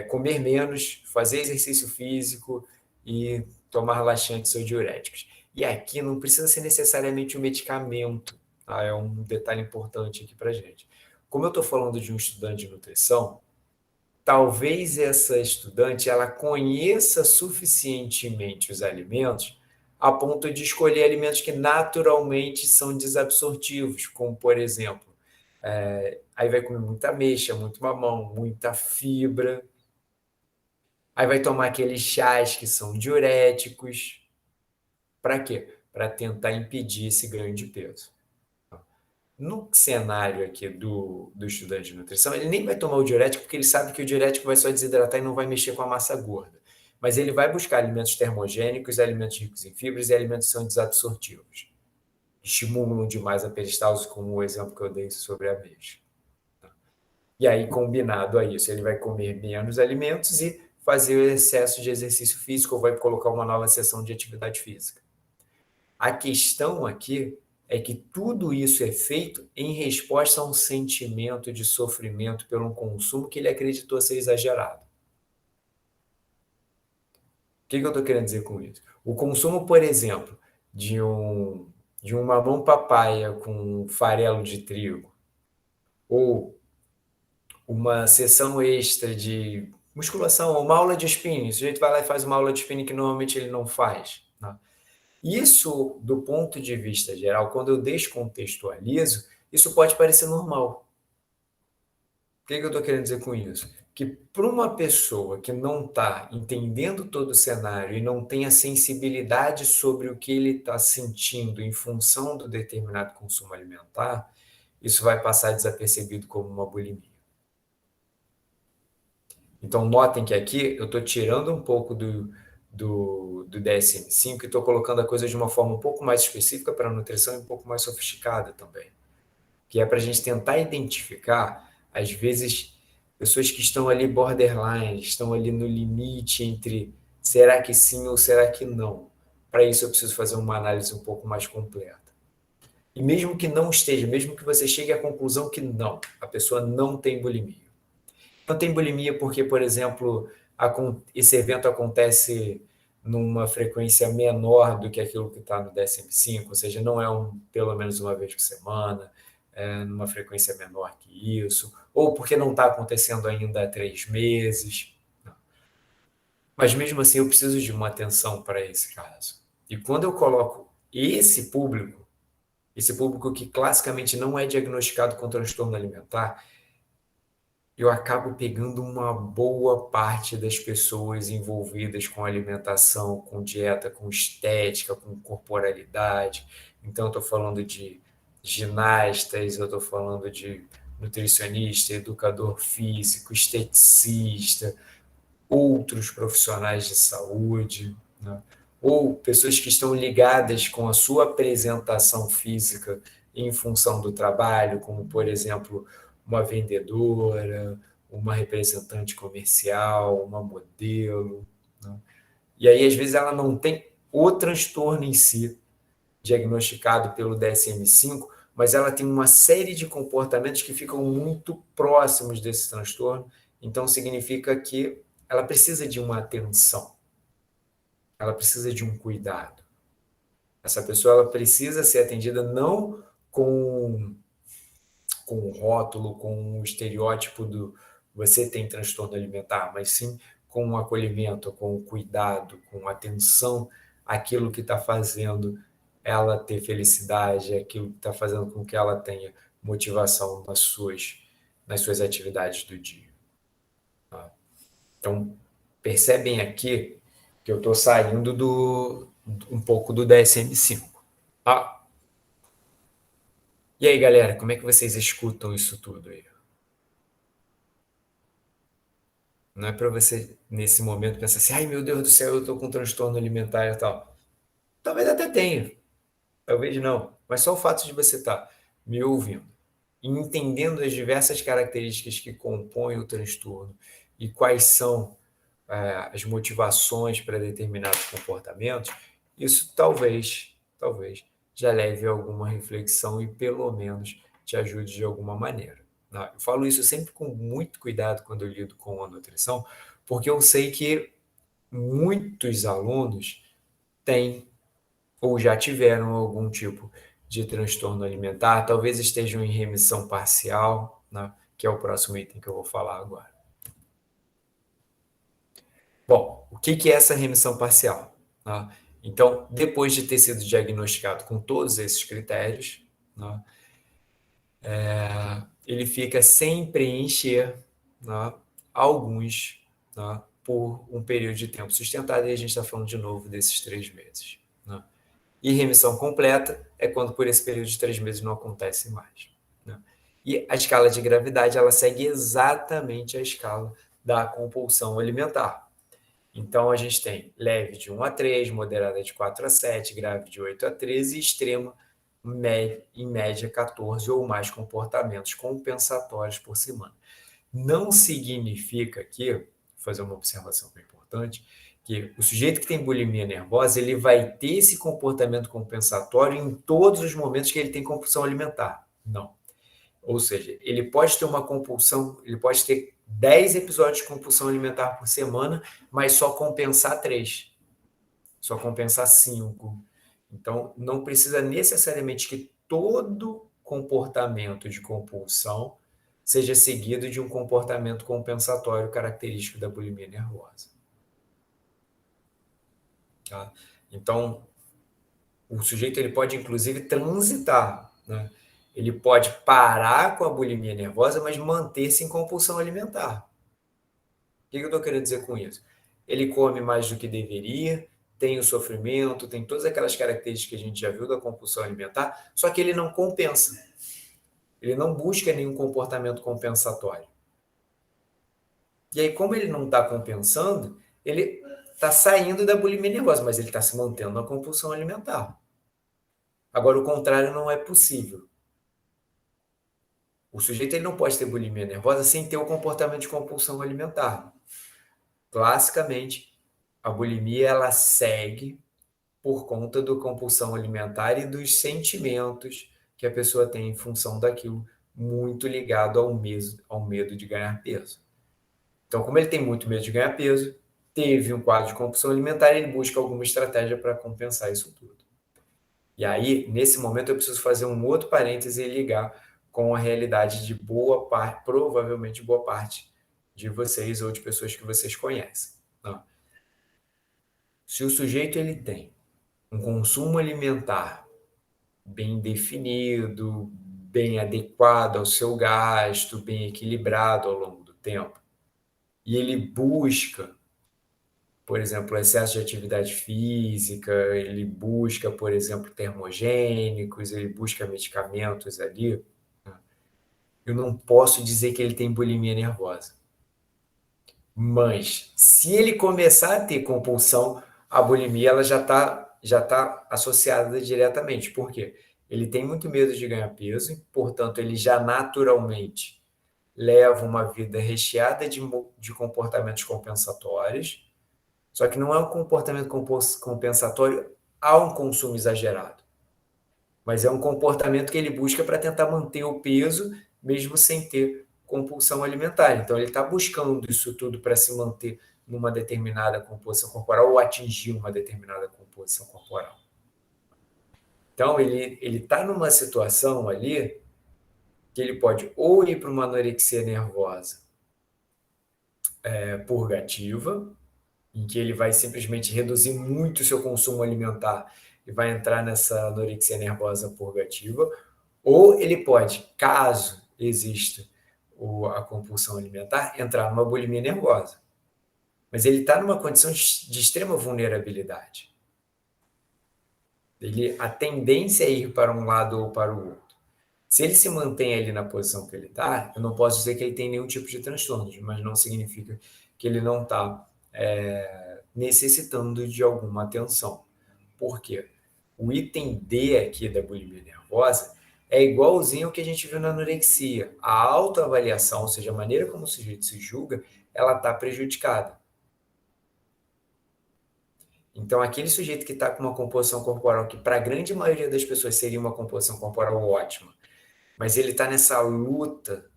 comer menos, fazer exercício físico e tomar laxantes ou diuréticos. E aqui não precisa ser necessariamente um medicamento, tá? É um detalhe importante aqui para a gente. Como eu estou falando de um estudante de nutrição, talvez essa estudante ela conheça suficientemente os alimentos a ponto de escolher alimentos que naturalmente são desabsortivos, como, por exemplo, aí vai comer muita ameixa, muito mamão, muita fibra. Aí vai tomar aqueles chás que são diuréticos. Para quê? Para tentar impedir esse ganho de peso. No cenário aqui do estudante de nutrição, ele nem vai tomar o diurético porque ele sabe que o diurético vai só desidratar e não vai mexer com a massa gorda. Mas ele vai buscar alimentos termogênicos, alimentos ricos em fibras e alimentos que são desabsortivos. Estimulam demais a peristalse, como o exemplo que eu dei sobre a ameixa. E aí, combinado a isso, ele vai comer menos alimentos e fazer o excesso de exercício físico ou vai colocar uma nova sessão de atividade física. A questão aqui é que tudo isso é feito em resposta a um sentimento de sofrimento pelo consumo que ele acreditou ser exagerado. O que eu estou querendo dizer com isso? O consumo, por exemplo, de um mamão papaya com farelo de trigo ou uma sessão extra de musculação, uma aula de spinning. O sujeito vai lá e faz uma aula de spinning que normalmente ele não faz. Né? Isso, do ponto de vista geral, quando eu descontextualizo, isso pode parecer normal. O que eu estou querendo dizer com isso? Que para uma pessoa que não está entendendo todo o cenário e não tem a sensibilidade sobre o que ele está sentindo em função do determinado consumo alimentar, isso vai passar desapercebido como uma bulimia. Então, notem que aqui eu estou tirando um pouco do DSM-5 e estou colocando a coisa de uma forma um pouco mais específica para a nutrição e um pouco mais sofisticada também. Que é para a gente tentar identificar, às vezes, pessoas que estão ali borderline, estão ali no limite entre será que sim ou será que não. Para isso eu preciso fazer uma análise um pouco mais completa. E mesmo que não esteja, mesmo que você chegue à conclusão que não, a pessoa não tem bulimia. Não tem bulimia porque, por exemplo, esse evento acontece numa frequência menor do que aquilo que está no DSM-5, ou seja, não é pelo menos uma vez por semana, numa frequência menor que isso, ou porque não está acontecendo ainda há 3 meses. Não. Mas mesmo assim eu preciso de uma atenção para esse caso. E quando eu coloco esse público que classicamente não é diagnosticado com transtorno alimentar, eu acabo pegando uma boa parte das pessoas envolvidas com alimentação, com dieta, com estética, com corporalidade. Então, eu estou falando de ginastas, eu estou falando de nutricionista, educador físico, esteticista, outros profissionais de saúde, né? Ou pessoas que estão ligadas com a sua apresentação física em função do trabalho, como, por exemplo, uma vendedora, uma representante comercial, uma modelo, né? E aí, às vezes, ela não tem o transtorno em si, diagnosticado pelo DSM-5, mas ela tem uma série de comportamentos que ficam muito próximos desse transtorno, então significa que ela precisa de uma atenção, ela precisa de um cuidado. Essa pessoa ela precisa ser atendida não com o rótulo, com o estereótipo do você tem transtorno alimentar, mas sim com o acolhimento, com o cuidado, com atenção àquilo que está fazendo ela ter felicidade, aquilo que está fazendo com que ela tenha motivação nas suas atividades do dia. Tá? Então, percebem aqui que eu estou saindo um pouco do DSM-5. Tá? E aí, galera, como é que vocês escutam isso tudo aí? Não é para você, nesse momento, pensar assim, ai meu Deus do céu, eu estou com transtorno alimentar e tal. Talvez até tenha, talvez não. Mas só o fato de você estar me ouvindo e entendendo as diversas características que compõem o transtorno e quais são as motivações para determinados comportamentos, isso talvez já leve a alguma reflexão e pelo menos te ajude de alguma maneira. Né? Eu falo isso sempre com muito cuidado quando eu lido com a nutrição, porque eu sei que muitos alunos têm ou já tiveram algum tipo de transtorno alimentar, talvez estejam em remissão parcial, né? Que é o próximo item que eu vou falar agora. Bom, o que é essa remissão parcial? Né? Então, depois de ter sido diagnosticado com todos esses critérios, né, ele fica sem preencher, né, alguns, né, por um período de tempo sustentado, e a gente está falando de novo desses 3 meses. Né? E remissão completa é quando por esse período de 3 meses não acontece mais. Né? E a escala de gravidade ela segue exatamente a escala da compulsão alimentar. Então, a gente tem leve de 1 a 3, moderada de 4 a 7, grave de 8 a 13 e extrema, em média, 14 ou mais comportamentos compensatórios por semana. Não significa que, vou fazer uma observação bem importante, que o sujeito que tem bulimia nervosa, ele vai ter esse comportamento compensatório em todos os momentos que ele tem compulsão alimentar. Não. Ou seja, ele pode ter uma compulsão, ele pode ter 10 episódios de compulsão alimentar por semana, mas só compensar 3, só compensar 5. Então, não precisa necessariamente que todo comportamento de compulsão seja seguido de um comportamento compensatório característico da bulimia nervosa. Tá? Então, o sujeito ele pode, inclusive, transitar, né? Ele pode parar com a bulimia nervosa, mas manter-se em compulsão alimentar. O que eu estou querendo dizer com isso? Ele come mais do que deveria, tem o sofrimento, tem todas aquelas características que a gente já viu da compulsão alimentar, só que ele não compensa. Ele não busca nenhum comportamento compensatório. E aí, como ele não está compensando, ele está saindo da bulimia nervosa, mas ele está se mantendo na compulsão alimentar. Agora, o contrário não é possível. O sujeito ele não pode ter bulimia nervosa sem ter o comportamento de compulsão alimentar. Classicamente, a bulimia ela segue por conta da compulsão alimentar e dos sentimentos que a pessoa tem em função daquilo, muito ligado ao medo de ganhar peso. Então, como ele tem muito medo de ganhar peso, teve um quadro de compulsão alimentar, ele busca alguma estratégia para compensar isso tudo. E aí, nesse momento, eu preciso fazer um outro parêntese e ligar com a realidade de boa parte, provavelmente boa parte de vocês ou de pessoas que vocês conhecem. Não. Se o sujeito ele tem um consumo alimentar bem definido, bem adequado ao seu gasto, bem equilibrado ao longo do tempo, e ele busca, por exemplo, excesso de atividade física, ele busca, por exemplo, termogênicos, ele busca medicamentos ali, né? eu não posso dizer que ele tem bulimia nervosa. Mas, se ele começar a ter compulsão, a bulimia ela já tá associada diretamente. Por quê? Ele tem muito medo de ganhar peso, e, portanto, ele já naturalmente leva uma vida recheada de comportamentos compensatórios, só que não é um comportamento compensatório a um consumo exagerado, mas é um comportamento que ele busca para tentar manter o peso, mesmo sem ter compulsão alimentar. Então, ele está buscando isso tudo para se manter numa determinada composição corporal ou atingir uma determinada composição corporal. Então, ele está numa situação ali que ele pode ou ir para uma anorexia nervosa purgativa, em que ele vai simplesmente reduzir muito o seu consumo alimentar e vai entrar nessa anorexia nervosa purgativa, ou ele pode, caso exista a compulsão alimentar, entrar numa bulimia nervosa. Mas ele está numa condição de extrema vulnerabilidade. A tendência é ir para um lado ou para o outro. Se ele se mantém ali na posição que ele está, eu não posso dizer que ele tem nenhum tipo de transtorno, mas não significa que ele não está necessitando de alguma atenção. Por quê? O item D aqui da bulimia nervosa é igualzinho ao que a gente viu na anorexia. A autoavaliação, ou seja, a maneira como o sujeito se julga, ela está prejudicada. Então, aquele sujeito que está com uma composição corporal que para a grande maioria das pessoas seria uma composição corporal ótima, mas ele está nessa luta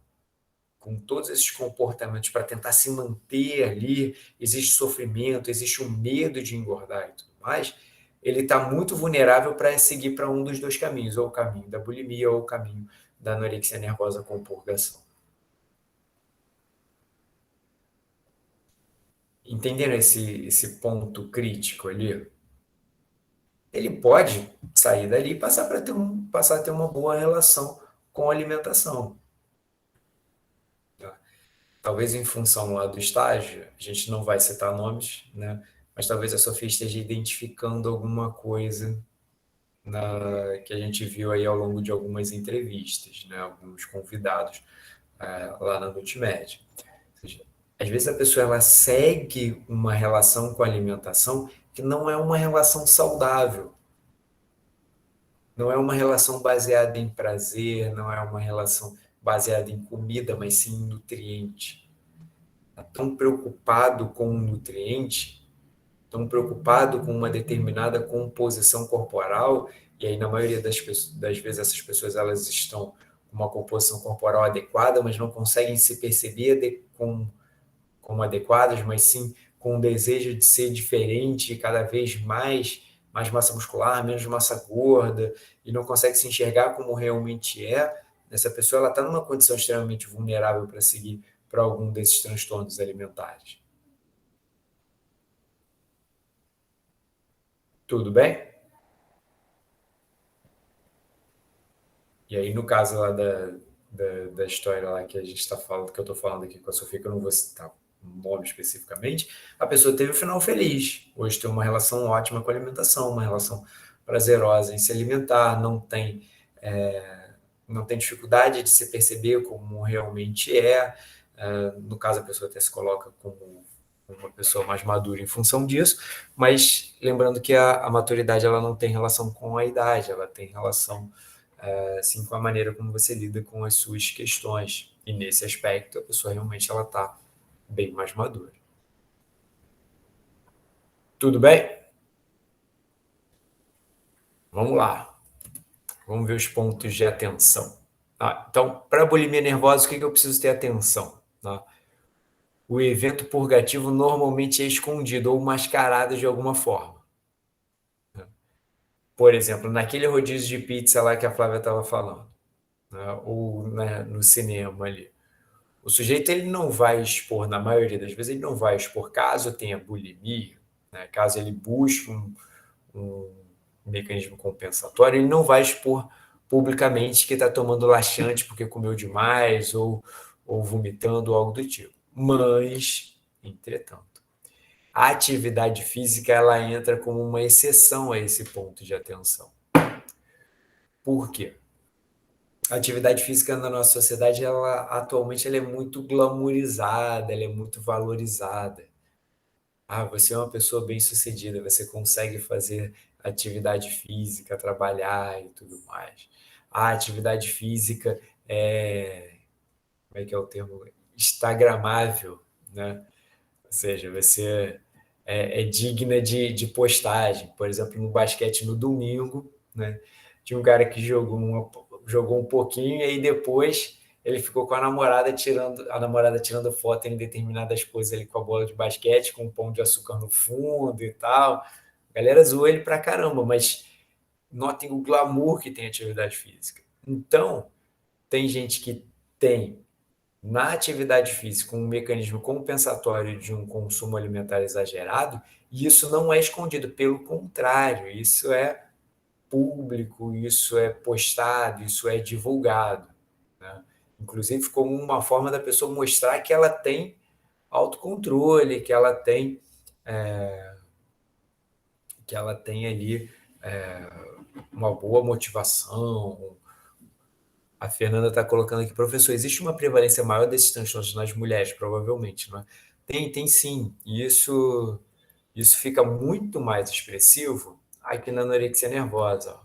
com todos esses comportamentos para tentar se manter ali, existe sofrimento, existe um medo de engordar e tudo mais, ele está muito vulnerável para seguir para um dos dois caminhos, ou o caminho da bulimia ou o caminho da anorexia nervosa com purgação. Entenderam esse ponto crítico ali? Ele pode sair dali e passar a ter uma boa relação com a alimentação. Talvez em função lá do estágio, a gente não vai citar nomes, né? Mas talvez a Sofia esteja identificando alguma coisa que a gente viu aí ao longo de algumas entrevistas, né? Alguns convidados lá na Multimédia. Ou seja, às vezes a pessoa ela segue uma relação com a alimentação que não é uma relação saudável. Não é uma relação baseada em prazer, não é uma relação baseada em comida, mas sim em nutriente. Está tão preocupado com o nutriente, tão preocupado com uma determinada composição corporal, e aí na maioria das vezes essas pessoas elas estão com uma composição corporal adequada, mas não conseguem se perceber como adequadas, mas sim com o desejo de ser diferente cada vez mais massa muscular, menos massa gorda, e não consegue se enxergar como realmente é. Essa pessoa ela está numa condição extremamente vulnerável para seguir para algum desses transtornos alimentares. Tudo bem? E aí, no caso lá da história lá que a gente está falando, que eu estou falando aqui com a Sofia, que eu não vou citar um nome especificamente, a pessoa teve um final feliz. Hoje tem uma relação ótima com a alimentação, uma relação prazerosa em se alimentar, não tem dificuldade de se perceber como realmente é. No caso, a pessoa até se coloca como uma pessoa mais madura em função disso, mas lembrando que a maturidade ela não tem relação com a idade, ela tem relação assim, com a maneira como você lida com as suas questões. E nesse aspecto, a pessoa realmente ela está bem mais madura. Tudo bem? Vamos lá. Vamos ver os pontos de atenção. Então, para a bulimia nervosa, o que eu preciso ter atenção? O evento purgativo normalmente é escondido ou mascarado de alguma forma. Por exemplo, naquele rodízio de pizza lá que a Flávia estava falando, né? Ou no cinema ali. O sujeito ele não vai expor, na maioria das vezes, ele não vai expor, caso tenha bulimia, né? Caso ele busque um mecanismo compensatório, ele não vai expor publicamente que está tomando laxante porque comeu demais ou vomitando ou algo do tipo. Mas, entretanto, a atividade física ela entra como uma exceção a esse ponto de atenção. Por quê? A atividade física na nossa sociedade, ela atualmente ela é muito glamourizada, ela é muito valorizada. Ah, você é uma pessoa bem-sucedida, você consegue fazer atividade física, trabalhar e tudo mais. A atividade física é, como é que é o termo? Instagramável, né? Ou seja, você é digna de postagem. Por exemplo, no basquete no domingo, né? Tinha um cara que jogou um pouquinho e aí depois ele ficou com a namorada tirando foto em determinadas poses ali com a bola de basquete, com um pão de açúcar no fundo e tal. A galera zoou ele pra caramba, mas notem o glamour que tem a atividade física. Então, tem gente que tem na atividade física um mecanismo compensatório de um consumo alimentar exagerado, e isso não é escondido, pelo contrário, isso é público, isso é postado, isso é divulgado, né? Inclusive como uma forma da pessoa mostrar que ela tem autocontrole, que ela tem ali uma boa motivação. A Fernanda está colocando aqui, professor, existe uma prevalência maior desses transtornos nas mulheres, provavelmente, não é? Tem sim. E isso fica muito mais expressivo aqui na anorexia nervosa.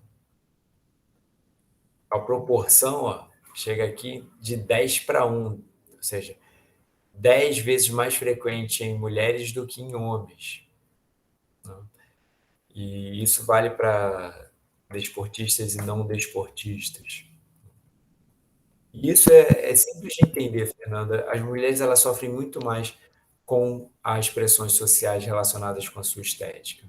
Ó. A proporção chega aqui de 10:1, ou seja, 10 vezes mais frequente em mulheres do que em homens. Né? E isso vale para desportistas e não desportistas. E isso é simples de entender, Fernanda. As mulheres elas sofrem muito mais com as pressões sociais relacionadas com a sua estética.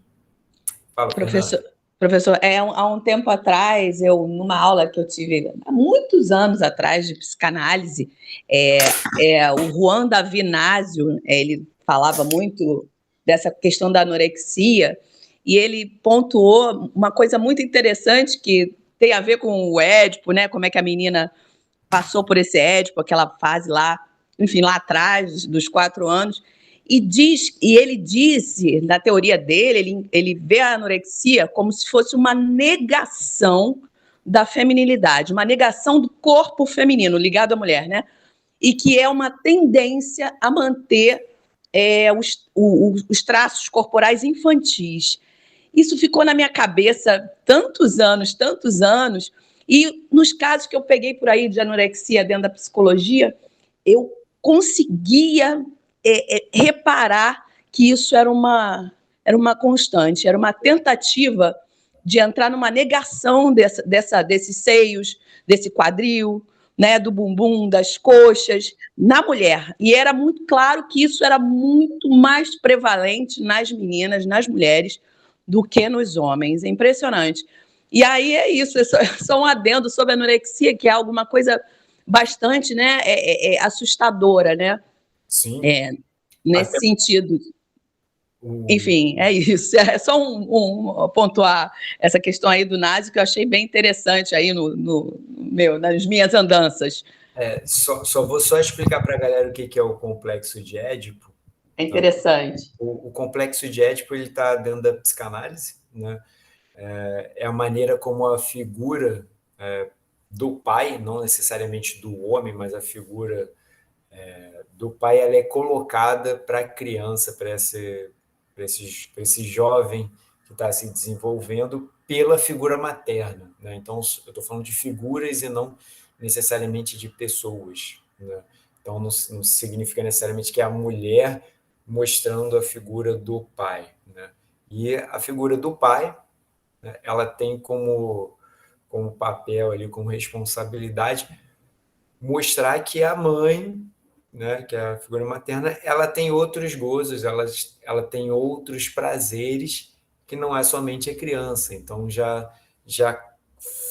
Fala, Professor, Fernanda. professor, há um tempo atrás, numa aula que eu tive, há muitos anos atrás, de psicanálise, o Juan Davinásio, ele falava muito dessa questão da anorexia, e ele pontuou uma coisa muito interessante que tem a ver com o Édipo, né? Como é que a menina passou por esse Édipo, aquela fase lá, enfim, lá atrás, dos 4 anos, e ele disse, na teoria dele, ele vê a anorexia como se fosse uma negação da feminilidade, uma negação do corpo feminino ligado à mulher, né? E que é uma tendência a manter os traços corporais infantis. Isso ficou na minha cabeça tantos anos, e nos casos que eu peguei por aí de anorexia dentro da psicologia, eu conseguia reparar que isso era uma constante, era uma tentativa de entrar numa negação desses seios, desse quadril, né, do bumbum, das coxas, na mulher. E era muito claro que isso era muito mais prevalente nas meninas, nas mulheres, do que nos homens. É impressionante. E aí é isso, só um adendo sobre a anorexia, que é alguma coisa bastante, né, assustadora, né? Sim. Nesse Até sentido. o, Enfim, é isso. É só pontuar essa questão aí do nazi que eu achei bem interessante aí nas minhas andanças. só vou explicar para a galera o que é o complexo de Édipo. É interessante. O complexo de Édipo ele está dentro da psicanálise, né? É a maneira como a figura do pai, não necessariamente do homem, mas a figura do pai, ela é colocada para a criança, para esse jovem que está se desenvolvendo pela figura materna, né? Então, eu estou falando de figuras e não necessariamente de pessoas, né? Então, não significa necessariamente que é a mulher mostrando a figura do pai, né? E a figura do pai, né, ela tem como papel ali, como responsabilidade, mostrar que a mãe, né, que é a figura materna, ela tem outros gozos, ela tem outros prazeres que não é somente a criança. Então já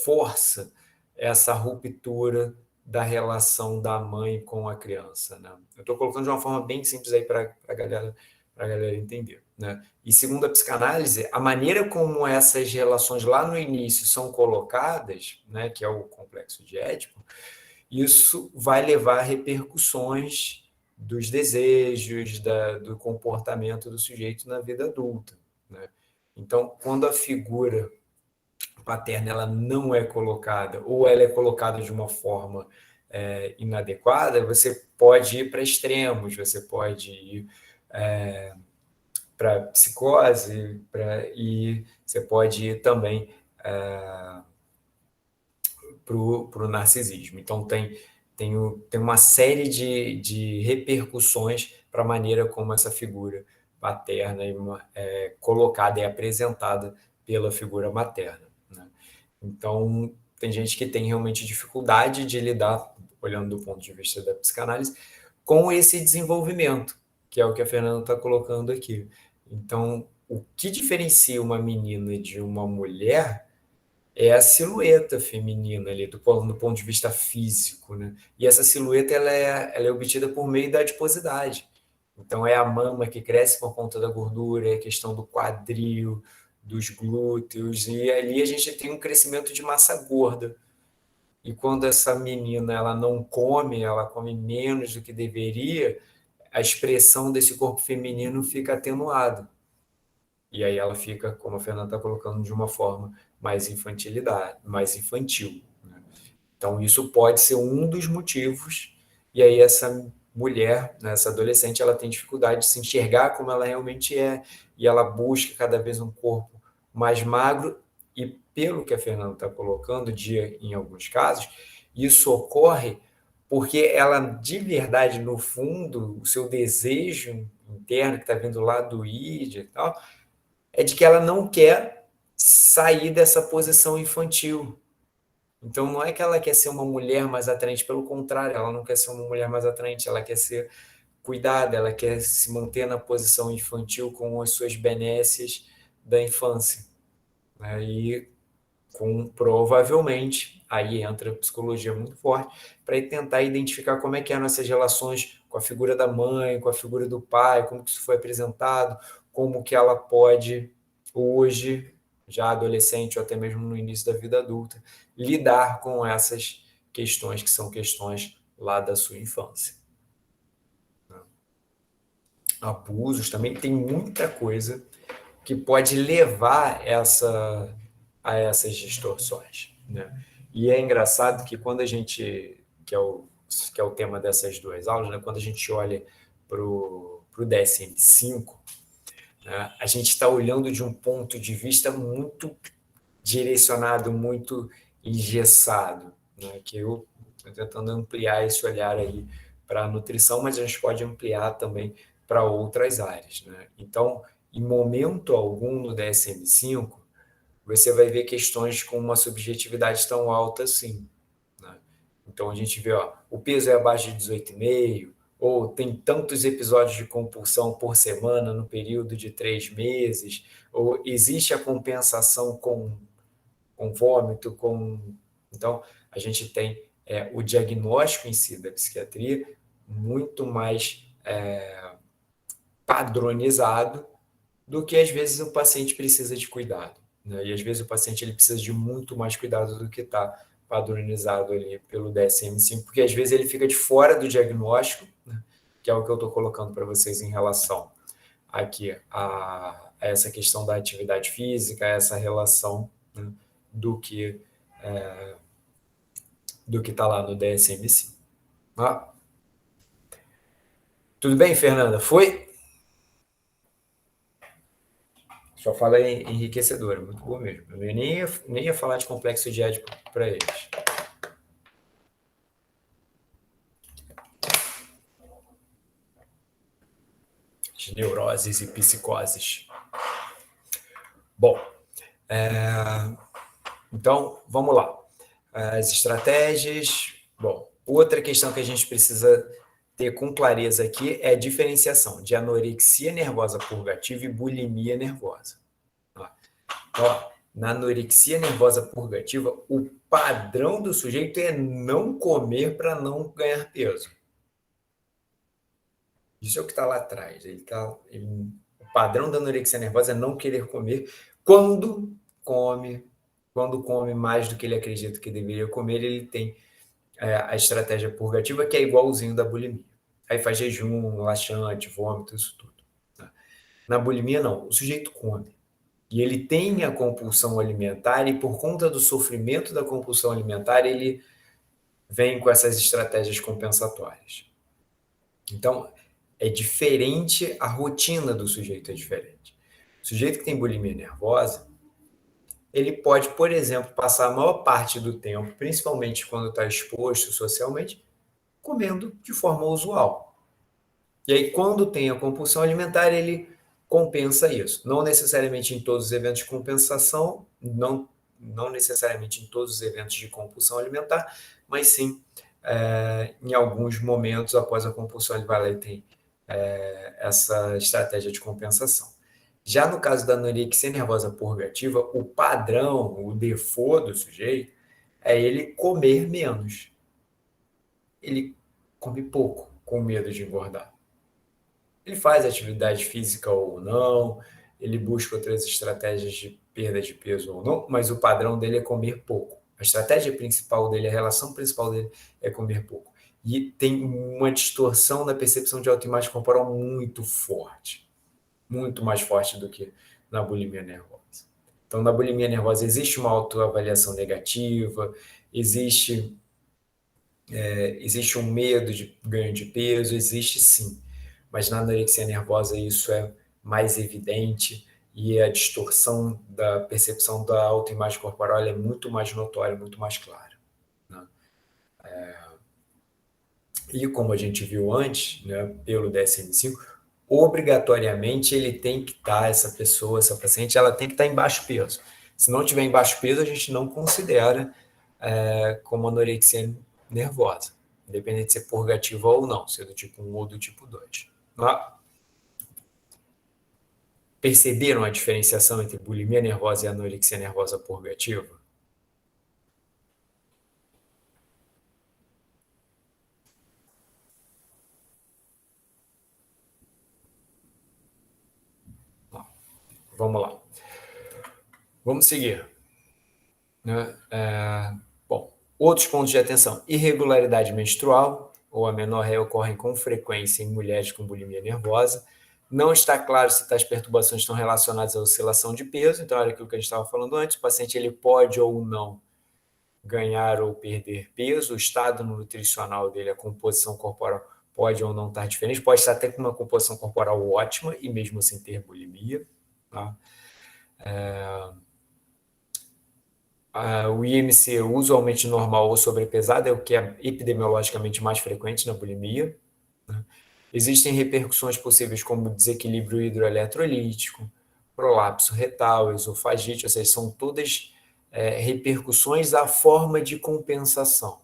força essa ruptura da relação da mãe com a criança, né? Eu estou colocando de uma forma bem simples aí para a galera entender, né? E segundo a psicanálise, a maneira como essas relações lá no início são colocadas, né, que é o complexo de Édipo, isso vai levar a repercussões dos desejos, do comportamento do sujeito na vida adulta, né? Então, quando a figura paterna ela não é colocada, ou ela é colocada de uma forma inadequada, você pode ir para extremos, você pode ir para psicose, e você pode ir também para o narcisismo. Então, tem uma série de repercussões para a maneira como essa figura paterna é colocada e apresentada pela figura materna, né? Então, tem gente que tem realmente dificuldade de lidar, olhando do ponto de vista da psicanálise, com esse desenvolvimento, que é o que a Fernanda está colocando aqui. Então, o que diferencia uma menina de uma mulher é a silhueta feminina ali, do ponto de vista físico, né? E essa silhueta ela é obtida por meio da adiposidade. Então, é a mama que cresce por conta da gordura, é a questão do quadril, dos glúteos, e ali a gente tem um crescimento de massa gorda. E quando essa menina ela não come, ela come menos do que deveria, a expressão desse corpo feminino fica atenuada. E aí ela fica, como a Fernanda está colocando, de uma forma mais infantil, né? Então, isso pode ser um dos motivos, e aí essa mulher, né, essa adolescente, ela tem dificuldade de se enxergar como ela realmente é, e ela busca cada vez um corpo mais magro, e pelo que a Fernanda está colocando, em alguns casos, isso ocorre porque ela, de verdade, no fundo, o seu desejo interno, que está vindo lá do id e tal, é de que ela não quer sair dessa posição infantil. Então, não é que ela quer ser uma mulher mais atraente, pelo contrário, ela não quer ser uma mulher mais atraente, ela quer ser cuidada, ela quer se manter na posição infantil com as suas benesses da infância, né? E provavelmente, aí entra a psicologia muito forte, para tentar identificar como é que eram essas relações com a figura da mãe, com a figura do pai, como que isso foi apresentado, como que ela pode, hoje, já adolescente ou até mesmo no início da vida adulta, lidar com essas questões que são questões lá da sua infância. Abusos também, tem muita coisa que pode levar a essas distorções, né? E é engraçado que quando a gente, que é o tema dessas duas aulas, né? Quando a gente olha para o DSM-5, né? A gente está olhando de um ponto de vista muito direcionado, muito engessado, né? Que eu estou tentando ampliar esse olhar aí para a nutrição, mas a gente pode ampliar também para outras áreas, né? Então, em momento algum no DSM-5, você vai ver questões com uma subjetividade tão alta assim, né? Então, a gente vê, ó, o peso é abaixo de 18,5, ou tem tantos episódios de compulsão por semana no período de 3 meses, ou existe a compensação com vômito, Então, a gente tem o diagnóstico em si da psiquiatria muito mais padronizado do que, às vezes, o paciente precisa de cuidado, né? E, às vezes, o paciente ele precisa de muito mais cuidado do que está padronizado ali pelo DSM-5, porque, às vezes, ele fica de fora do diagnóstico, né? Que é o que eu estou colocando para vocês em relação aqui a essa questão da atividade física, a essa relação, né, do que está lá no DSM-5. Ah, tudo bem, Fernanda? Foi? Só fala enriquecedora, muito boa mesmo. Eu nem ia falar de complexo de Édipo para eles. De neuroses e psicoses. Bom, então, vamos lá. As estratégias. Bom, outra questão que a gente precisa ter com clareza aqui é a diferenciação de anorexia nervosa purgativa e bulimia nervosa. Ó, na anorexia nervosa purgativa, o padrão do sujeito é não comer para não ganhar peso. Isso é o que está lá atrás. O padrão da anorexia nervosa é não querer comer. Quando come mais do que ele acredita que deveria comer, ele tem a estratégia purgativa, que é igualzinho da bulimia. Aí faz jejum, laxante, vômito, isso tudo, tá? Na bulimia, não. O sujeito come. e ele tem a compulsão alimentar, e por conta do sofrimento da compulsão alimentar, ele vem com essas estratégias compensatórias. Então, é diferente, a rotina do sujeito é diferente. O sujeito que tem bulimia nervosa, ele pode, por exemplo, passar a maior parte do tempo, principalmente quando está exposto socialmente, comendo de forma usual. E aí, quando tem a compulsão alimentar, ele compensa isso. Não necessariamente em todos os eventos de compensação, não necessariamente em todos os eventos de compulsão alimentar, mas sim em alguns momentos após a compulsão, ele vai lá e tem essa estratégia de compensação. Já no caso da anorexia nervosa purgativa, o padrão, o default do sujeito é ele comer menos. Ele come pouco, com medo de engordar. Ele faz atividade física ou não, ele busca outras estratégias de perda de peso ou não, mas o padrão dele é comer pouco. A estratégia principal dele, a relação principal dele é comer pouco. E tem uma distorção na percepção de autoimagem corporal muito forte. Muito mais forte do que na bulimia nervosa. Então, na bulimia nervosa existe uma autoavaliação negativa, existe um medo de ganho de peso, existe sim. Mas na anorexia nervosa isso é mais evidente e a distorção da percepção da autoimagem corporal é muito mais notória, muito mais clara. Né? E como a gente viu antes, né, pelo DSM-5, obrigatoriamente ele tem que estar, essa pessoa, essa paciente, ela tem que estar em baixo peso. Se não tiver em baixo peso, a gente não considera como anorexia nervosa, independente de ser purgativa ou não, ser do tipo 1 ou do tipo 2. Perceberam a diferenciação entre bulimia nervosa e anorexia nervosa purgativa? Vamos lá. Vamos seguir. Bom, outros pontos de atenção. Irregularidade menstrual ou amenorreia ocorrem com frequência em mulheres com bulimia nervosa. Não está claro se tais perturbações estão relacionadas à oscilação de peso. Então, era aquilo que a gente estava falando antes. O paciente ele pode ou não ganhar ou perder peso. O estado nutricional dele, a composição corporal pode ou não estar diferente. Pode estar até com uma composição corporal ótima e mesmo assim ter bulimia. Tá? O IMC usualmente normal ou sobrepesado é o que é epidemiologicamente mais frequente na bulimia. Né? Existem repercussões possíveis como desequilíbrio hidroeletrolítico, prolapso retal, esofagite, ou seja, são todas repercussões da forma de compensação.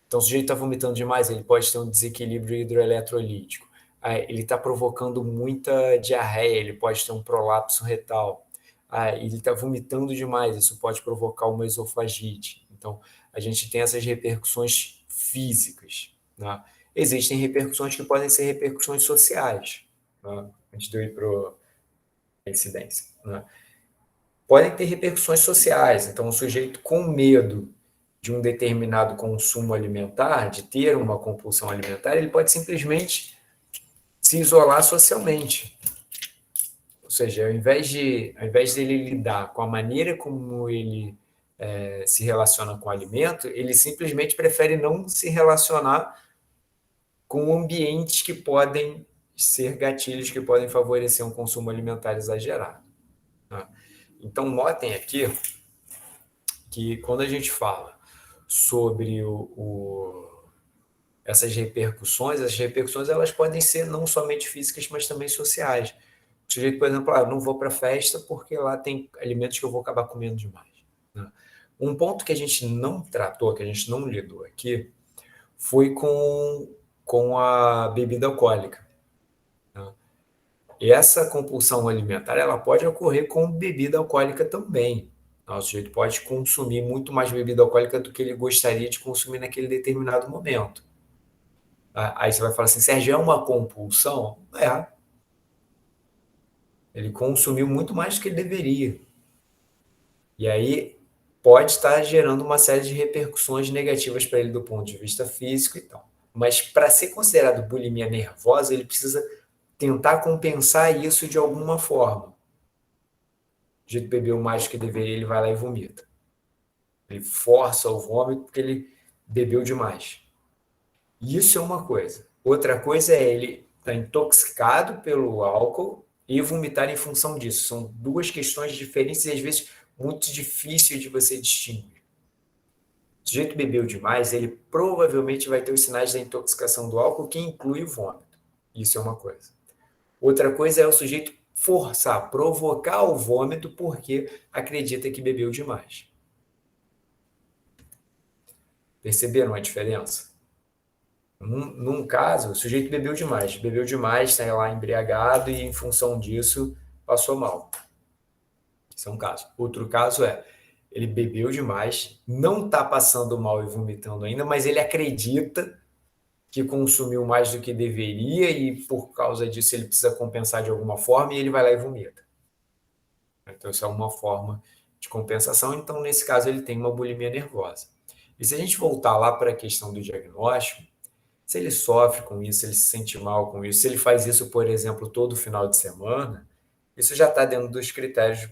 Então, o sujeito está vomitando demais, ele pode ter um desequilíbrio hidroeletrolítico. Ele está provocando muita diarreia, ele pode ter um prolapso retal. Ele está vomitando demais, isso pode provocar uma esofagite. Então, a gente tem essas repercussões físicas. Né? Existem repercussões que podem ser repercussões sociais, né? Antes de eu ir para a incidência. Né? Podem ter repercussões sociais. Então, o sujeito com medo de um determinado consumo alimentar, de ter uma compulsão alimentar, ele pode simplesmente se isolar socialmente. Ou seja, ao invés dele lidar com a maneira como ele se relaciona com o alimento, ele simplesmente prefere não se relacionar com ambientes que podem ser gatilhos, que podem favorecer um consumo alimentar exagerado. Tá? Então, notem aqui que quando a gente fala sobre essas repercussões elas podem ser não somente físicas, mas também sociais. O sujeito, por exemplo, não vou para a festa porque lá tem alimentos que eu vou acabar comendo demais. Né? Um ponto que a gente não tratou, que a gente não lidou aqui, foi com a bebida alcoólica. Né? E essa compulsão alimentar ela pode ocorrer com bebida alcoólica também. O sujeito pode consumir muito mais bebida alcoólica do que ele gostaria de consumir naquele determinado momento. Aí você vai falar assim, Sérgio, é uma compulsão? Ele consumiu muito mais do que ele deveria. E aí pode estar gerando uma série de repercussões negativas para ele do ponto de vista físico e tal. Mas para ser considerado bulimia nervosa, ele precisa tentar compensar isso de alguma forma. sujeito bebeu mais do que deveria, ele vai lá e vomita. Ele força o vômito porque ele bebeu demais. Isso é uma coisa. Outra coisa é ele estar intoxicado pelo álcool e vomitar em função disso. São duas questões diferentes e às vezes muito difíceis de você distinguir. Se o sujeito bebeu demais, ele provavelmente vai ter os sinais da intoxicação do álcool, que inclui o vômito. Isso é uma coisa. Outra coisa é o sujeito forçar, provocar o vômito porque acredita que bebeu demais. Perceberam a diferença? Num caso, o sujeito bebeu demais, está lá embriagado e, em função disso, passou mal. Isso é um caso. Outro caso é, ele bebeu demais, não está passando mal e vomitando ainda, mas ele acredita que consumiu mais do que deveria e, por causa disso, ele precisa compensar de alguma forma e ele vai lá e vomita. Então, isso é uma forma de compensação. Então, nesse caso, ele tem uma bulimia nervosa. E se a gente voltar lá para a questão do diagnóstico, se ele sofre com isso, se ele se sente mal com isso, se ele faz isso, por exemplo, todo final de semana, isso já está dentro dos critérios,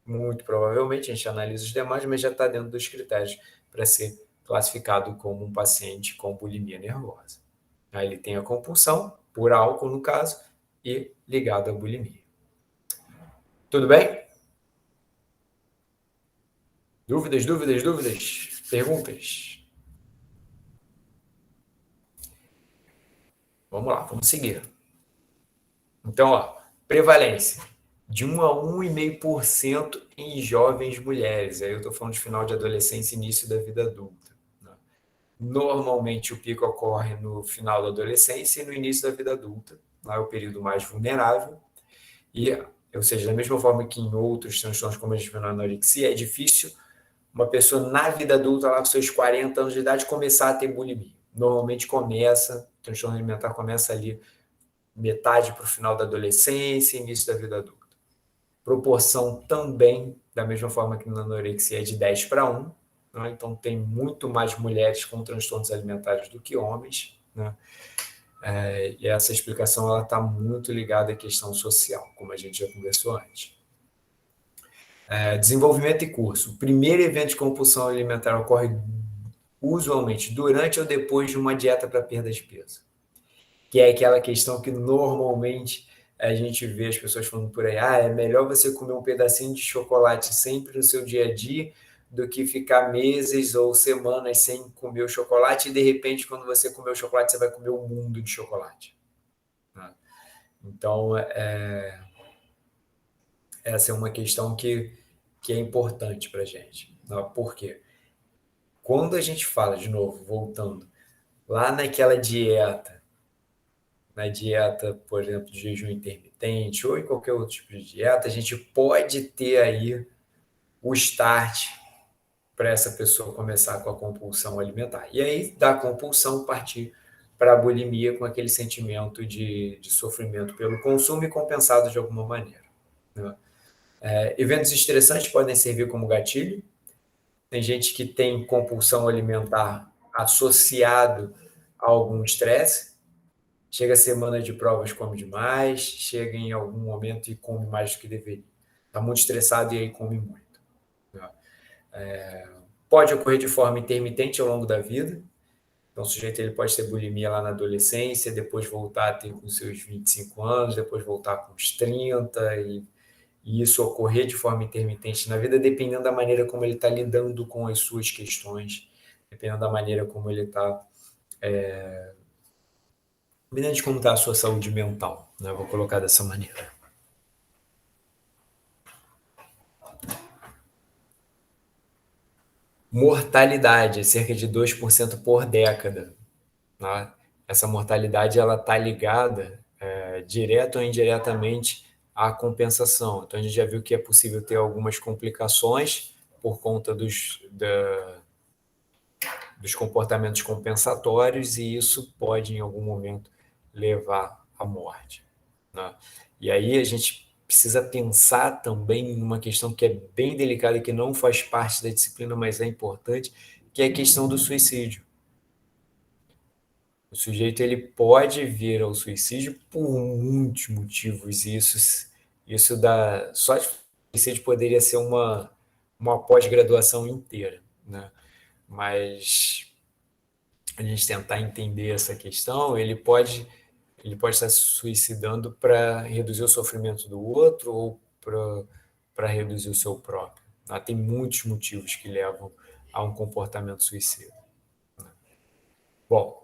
muito provavelmente, a gente analisa os demais, mas já está dentro dos critérios para ser classificado como um paciente com bulimia nervosa. Aí ele tem a compulsão, por álcool no caso, e ligado à bulimia. Tudo bem? Dúvidas? Perguntas? Vamos lá, vamos seguir. Então, ó, prevalência de 1 a 1,5% em jovens mulheres. Aí eu estou falando de final de adolescência e início da vida adulta. Né? Normalmente o pico ocorre no final da adolescência e no início da vida adulta. Lá é o período mais vulnerável. E, ou seja, da mesma forma que em outros transtornos, como a gente viu na anorexia, é difícil uma pessoa na vida adulta, lá com seus 40 anos de idade, começar a ter bulimia. Normalmente começa, o transtorno alimentar começa ali metade para o final da adolescência, início da vida adulta. Proporção também, da mesma forma que na anorexia, é de 10 para 1. Né? Então, tem muito mais mulheres com transtornos alimentares do que homens. Né? E essa explicação está muito ligada à questão social, como a gente já conversou antes. Desenvolvimento e curso. O primeiro evento de compulsão alimentar ocorre usualmente durante ou depois de uma dieta para perda de peso. Que é aquela questão que normalmente a gente vê as pessoas falando por aí, é melhor você comer um pedacinho de chocolate sempre no seu dia a dia do que ficar meses ou semanas sem comer o chocolate e, de repente, quando você comer o chocolate, você vai comer um mundo de chocolate. Então, essa é uma questão que é importante para a gente. Por quê? Quando a gente fala, de novo, voltando, lá naquela dieta, na dieta, por exemplo, de jejum intermitente ou em qualquer outro tipo de dieta, a gente pode ter aí o start para essa pessoa começar com a compulsão alimentar. E aí, da compulsão, partir para a bulimia com aquele sentimento de sofrimento pelo consumo e compensado de alguma maneira. Né? Eventos estressantes podem servir como gatilho. Tem gente que tem compulsão alimentar associado a algum estresse. Chega a semana de provas, come demais, chega em algum momento e come mais do que deveria. Está muito estressado e aí come muito. Pode ocorrer de forma intermitente ao longo da vida. Então, o sujeito ele pode ter bulimia lá na adolescência, depois voltar a ter com seus 25 anos, depois voltar com os 30, e isso ocorrer de forma intermitente na vida, dependendo da maneira como ele está lidando com as suas questões, dependendo da maneira como ele está... dependendo de como está a sua saúde mental, né? Vou colocar dessa maneira. Mortalidade, cerca de 2% por década. Né? Essa mortalidade está ligada direto ou indiretamente à compensação. Então, a gente já viu que é possível ter algumas complicações por conta dos comportamentos compensatórios e isso pode, em algum momento, levar à morte. Né? E aí a gente precisa pensar também em uma questão que é bem delicada e que não faz parte da disciplina, mas é importante, que é a questão do suicídio. O sujeito ele pode vir ao suicídio por muitos motivos, e isso dá só de suicídio poderia ser uma pós-graduação inteira, né? Mas a gente tentar entender essa questão, ele pode estar se suicidando para reduzir o sofrimento do outro ou para reduzir o seu próprio. Tem muitos motivos que levam a um comportamento suicida. Bom,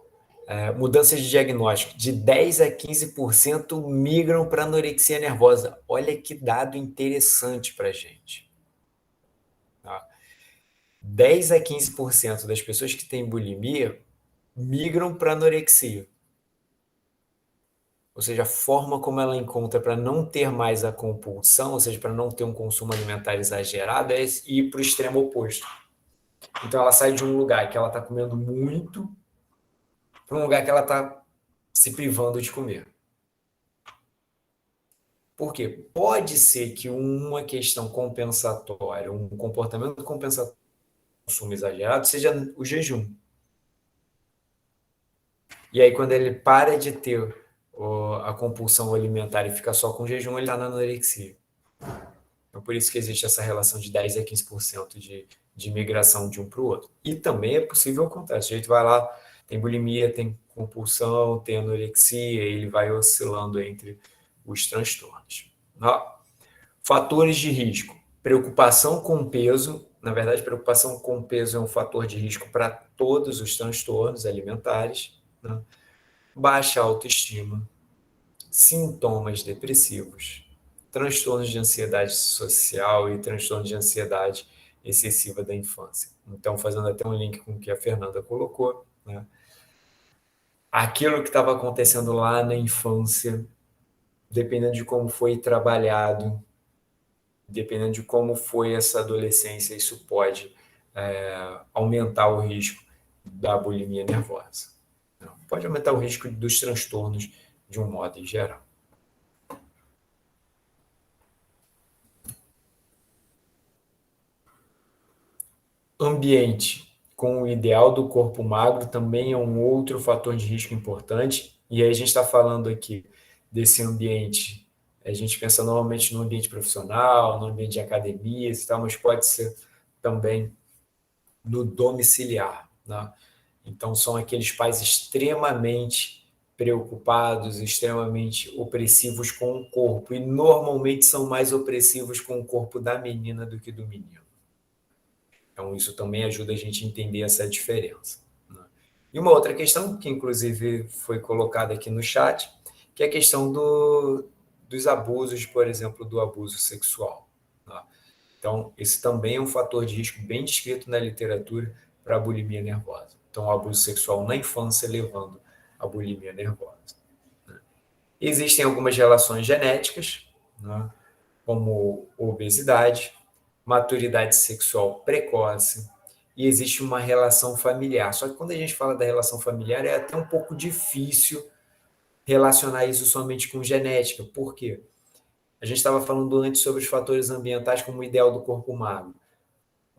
mudanças de diagnóstico. De 10 a 15% migram para anorexia nervosa. Olha que dado interessante para a gente. 10 a 15% das pessoas que têm bulimia migram para anorexia. Ou seja, a forma como ela encontra para não ter mais a compulsão, ou seja, para não ter um consumo alimentar exagerado, é ir para o extremo oposto. Então, ela sai de um lugar que ela está comendo muito para um lugar que ela está se privando de comer. Por quê? Pode ser que uma questão compensatória, um comportamento compensatório do consumo exagerado, seja o jejum. E aí, quando ele para de ter a compulsão alimentar e fica só com o jejum, ele está na anorexia. Então, por isso que existe essa relação de 10 a 15% de migração de um para o outro. E também é possível o contrário. O sujeito vai lá, tem bulimia, tem compulsão, tem anorexia, ele vai oscilando entre os transtornos. Fatores de risco. Preocupação com peso. Na verdade, preocupação com peso é um fator de risco para todos os transtornos alimentares. Baixa autoestima, sintomas depressivos, transtornos de ansiedade social e transtornos de ansiedade excessiva da infância. Então, fazendo até um link com o que a Fernanda colocou, aquilo que estava acontecendo lá na infância, dependendo de como foi trabalhado, dependendo de como foi essa adolescência, isso pode aumentar o risco da bulimia nervosa. Pode aumentar o risco dos transtornos de um modo em geral. Ambiente com o ideal do corpo magro também é um outro fator de risco importante. E aí a gente está falando aqui desse ambiente, a gente pensa normalmente no ambiente profissional, no ambiente de academias e tal, mas pode ser também no domiciliar, né? Então, são aqueles pais extremamente preocupados, extremamente opressivos com o corpo, e normalmente são mais opressivos com o corpo da menina do que do menino. Então, isso também ajuda a gente a entender essa diferença, né? E uma outra questão, que inclusive foi colocada aqui no chat, que é a questão dos abusos, por exemplo, do abuso sexual, né? Então, esse também é um fator de risco bem descrito na literatura para a bulimia nervosa. Então, o abuso sexual na infância levando à bulimia nervosa, né? Existem algumas relações genéticas, né, como obesidade, maturidade sexual precoce, e existe uma relação familiar. Só que quando a gente fala da relação familiar, é até um pouco difícil relacionar isso somente com genética. Por quê? A gente estava falando antes sobre os fatores ambientais como o ideal do corpo magro.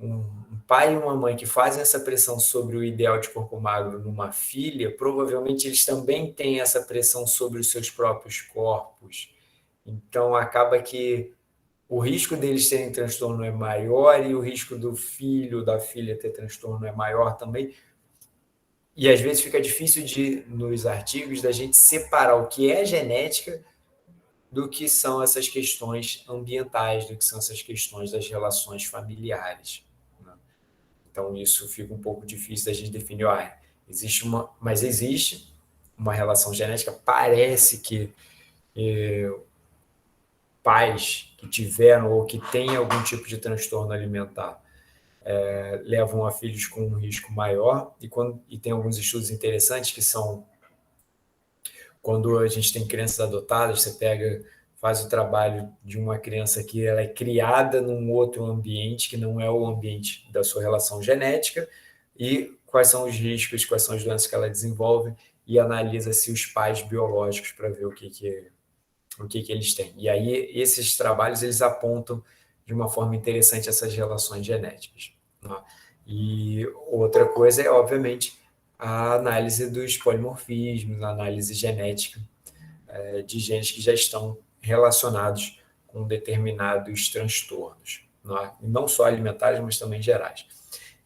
Um pai e uma mãe que fazem essa pressão sobre o ideal de corpo magro numa filha, provavelmente eles também têm essa pressão sobre os seus próprios corpos. Então, acaba que o risco deles terem transtorno é maior e o risco do filho, da filha ter transtorno é maior também. E às vezes fica difícil nos artigos da gente separar o que é genética do que são essas questões ambientais, do que são essas questões das relações familiares, né? Então, isso fica um pouco difícil da gente definir. Mas existe uma relação genética. Parece que pais que tiveram ou que têm algum tipo de transtorno alimentar levam a filhos com um risco maior. E tem alguns estudos interessantes que são quando a gente tem crianças adotadas, você faz o trabalho de uma criança que ela é criada num outro ambiente, que não é o ambiente da sua relação genética, e quais são os riscos, quais são as doenças que ela desenvolve, e analisa-se os pais biológicos para ver o que eles têm. E aí, esses trabalhos, eles apontam de uma forma interessante essas relações genéticas, né? E outra coisa é, obviamente, a análise dos polimorfismos, a análise genética de genes que já estão relacionados com determinados transtornos, não é? E não só alimentares, mas também gerais.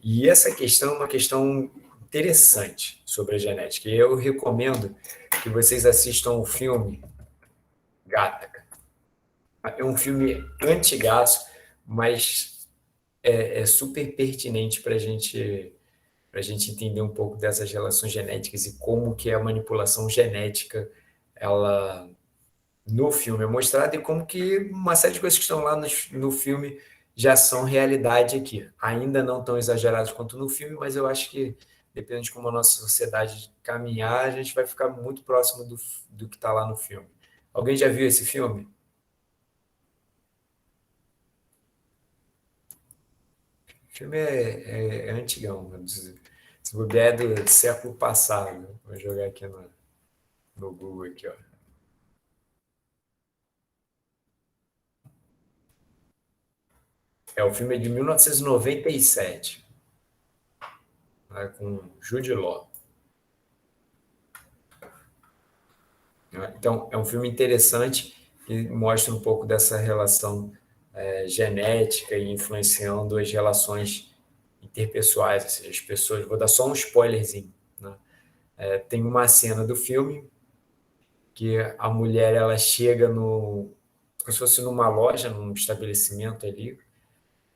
E essa questão é uma questão interessante sobre a genética. E eu recomendo que vocês assistam o filme Gattaca. É um filme antigaço, mas é super pertinente para a gente entender um pouco dessas relações genéticas e como que a manipulação genética, ela no filme é mostrada e como que uma série de coisas que estão lá no filme já são realidade aqui. Ainda não tão exageradas quanto no filme, mas eu acho que, dependendo de como a nossa sociedade caminhar, a gente vai ficar muito próximo do que está lá no filme. Alguém já viu esse filme? O filme é antigão, se bobear é do século passado. Vou jogar aqui no Google aqui, ó. O filme é de 1997, né, com Jude Law. Então, é um filme interessante que mostra um pouco dessa relação genética e influenciando as relações interpessoais, ou seja, as pessoas. Vou dar só um spoilerzinho, né? Tem uma cena do filme que a mulher ela chega como se fosse numa loja, num estabelecimento ali,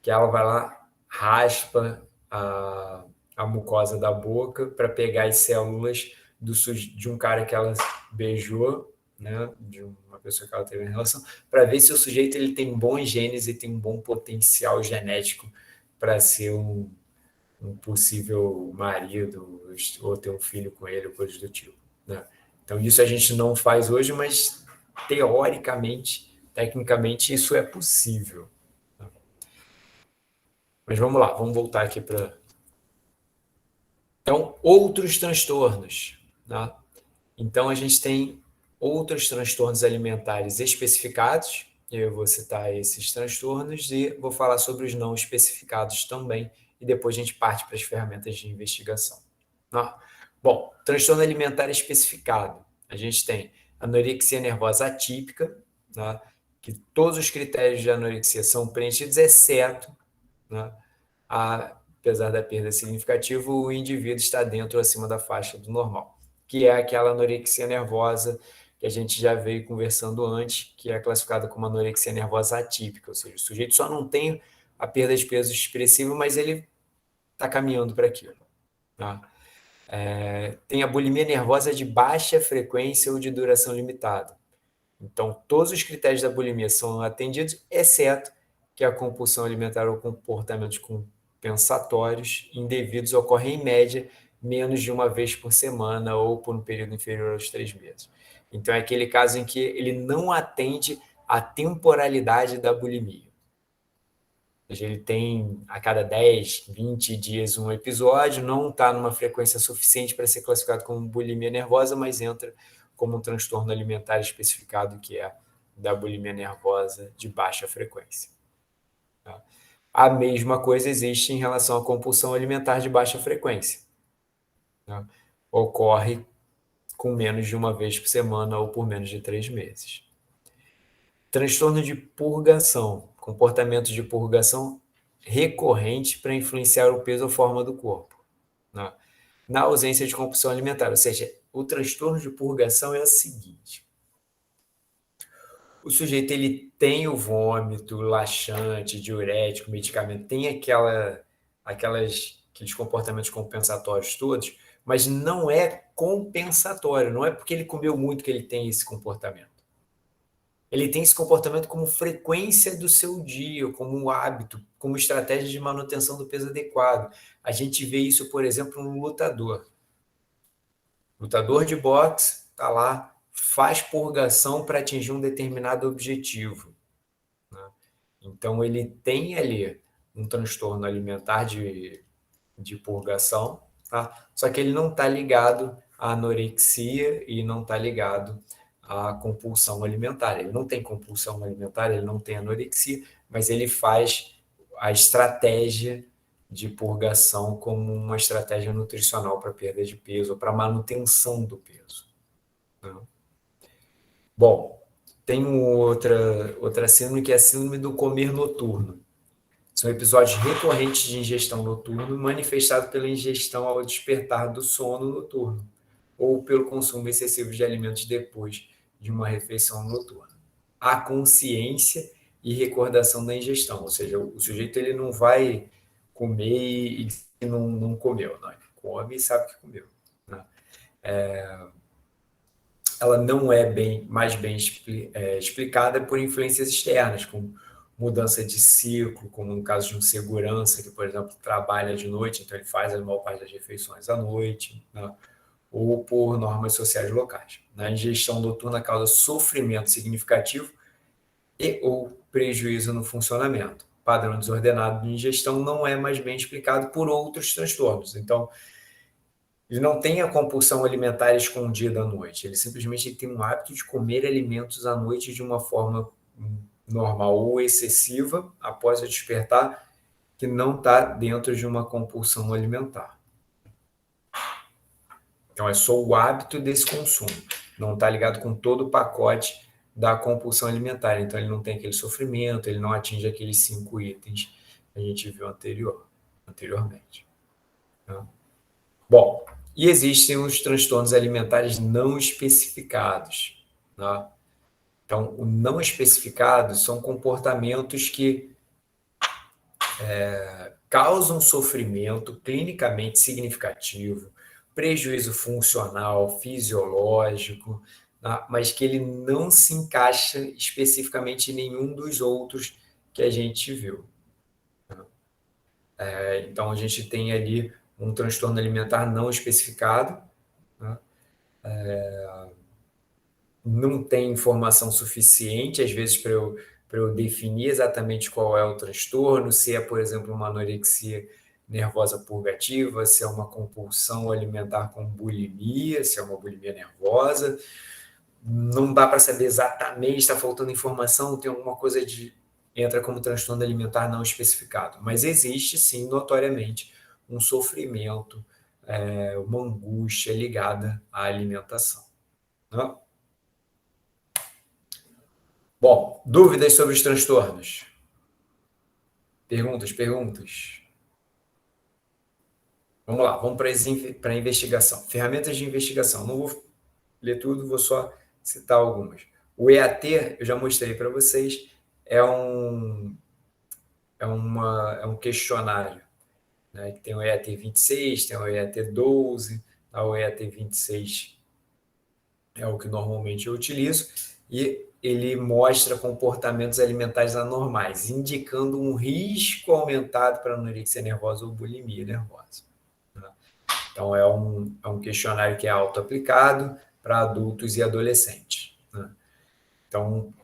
que ela vai lá, raspa a mucosa da boca para pegar as células de um cara que ela beijou, né, de uma pessoa que ela teve em relação, para ver se o sujeito ele tem bons genes e tem um bom potencial genético para ser um possível marido ou ter um filho com ele, ou coisa do tipo, né? Então, isso a gente não faz hoje, mas teoricamente, tecnicamente, isso é possível. Mas vamos lá, vamos voltar aqui para. Então, outros transtornos, tá? Então, a gente tem outros transtornos alimentares especificados, eu vou citar esses transtornos e vou falar sobre os não especificados também, e depois a gente parte para as ferramentas de investigação. Tá? Bom, transtorno alimentar especificado. A gente tem anorexia nervosa atípica, tá? Que todos os critérios de anorexia são preenchidos, exceto, né, apesar da perda significativa, o indivíduo está dentro ou acima da faixa do normal, que é aquela anorexia nervosa que a gente já veio conversando antes, que é classificada como anorexia nervosa atípica, ou seja, o sujeito só não tem a perda de peso expressiva, mas ele está caminhando para aquilo. Tá? Tem a bulimia nervosa de baixa frequência ou de duração limitada. Então, todos os critérios da bulimia são atendidos, exceto que a compulsão alimentar ou comportamentos compensatórios indevidos ocorrem em média menos de uma vez por semana ou por um período inferior aos 3 meses. Então, é aquele caso em que ele não atende à temporalidade da bulimia. Ou seja, ele tem a cada 10, 20 dias um episódio, não está numa frequência suficiente para ser classificado como bulimia nervosa, mas entra como um transtorno alimentar especificado, que é da bulimia nervosa de baixa frequência. Tá? A mesma coisa existe em relação à compulsão alimentar de baixa frequência. Tá? Ocorre com menos de uma vez por semana ou por menos de 3 meses. Transtorno de purgação, comportamento de purgação recorrente para influenciar o peso ou forma do corpo, né? Na ausência de compulsão alimentar. Ou seja, o transtorno de purgação é o seguinte: o sujeito ele tem o vômito, laxante, diurético, medicamento, tem aqueles comportamentos compensatórios todos, mas não é compensatório, não é porque ele comeu muito que ele tem esse comportamento. Ele tem esse comportamento como frequência do seu dia, como um hábito, como estratégia de manutenção do peso adequado. A gente vê isso, por exemplo, no lutador. Lutador de boxe está lá, faz purgação para atingir um determinado objetivo, né? Então, ele tem ali um transtorno alimentar de purgação, tá? Só que ele não está ligado à anorexia e não está ligado à compulsão alimentar. Ele não tem compulsão alimentar, ele não tem anorexia, mas ele faz a estratégia de purgação como uma estratégia nutricional para perda de peso ou para manutenção do peso, né? Bom, tem outra síndrome, que é a síndrome do comer noturno. São episódios recorrentes de ingestão noturna, manifestados pela ingestão ao despertar do sono noturno, ou pelo consumo excessivo de alimentos depois de uma refeição noturna. A consciência e recordação da ingestão, ou seja, o sujeito ele não vai comer e dizer que não comeu, não, ele come e sabe que comeu. Né? Ela não é mais bem explicada por influências externas, como mudança de ciclo, como no caso de um segurança que, por exemplo, trabalha de noite, então ele faz a maior parte das refeições à noite, né? Ou por normas sociais locais. A ingestão noturna causa sofrimento significativo e ou prejuízo no funcionamento. O padrão desordenado de ingestão não é mais bem explicado por outros transtornos. Então, ele não tem a compulsão alimentar escondida à noite. Ele simplesmente tem um hábito de comer alimentos à noite de uma forma normal ou excessiva após o despertar, que não está dentro de uma compulsão alimentar. Então, é só o hábito desse consumo. Não está ligado com todo o pacote da compulsão alimentar. Então, ele não tem aquele sofrimento, ele não atinge aqueles 5 itens que a gente viu anteriormente. Tá? Bom, e existem os transtornos alimentares não especificados. Tá? Então, o não especificado são comportamentos que causam sofrimento clinicamente significativo, prejuízo funcional, fisiológico, tá? Mas que ele não se encaixa especificamente em nenhum dos outros que a gente viu. Então, a gente tem ali um transtorno alimentar não especificado, né? Não tem informação suficiente, às vezes, para eu definir exatamente qual é o transtorno, se é, por exemplo, uma anorexia nervosa purgativa, se é uma compulsão alimentar com bulimia, se é uma bulimia nervosa. Não dá para saber exatamente, está faltando informação, tem alguma coisa entra como transtorno alimentar não especificado. Mas existe, sim, notoriamente, um sofrimento, uma angústia ligada à alimentação. Né? Bom, dúvidas sobre os transtornos? Perguntas? Vamos lá, vamos para a investigação. Ferramentas de investigação. Não vou ler tudo, vou só citar algumas. O EAT, eu já mostrei para vocês, é um questionário, né? Tem o EAT 26, tem o EAT 12, o EAT 26 é o que normalmente eu utilizo, e ele mostra comportamentos alimentares anormais, indicando um risco aumentado para anorexia nervosa ou bulimia nervosa. Então, é um questionário que é auto-aplicado para adultos e adolescentes. Né? Então,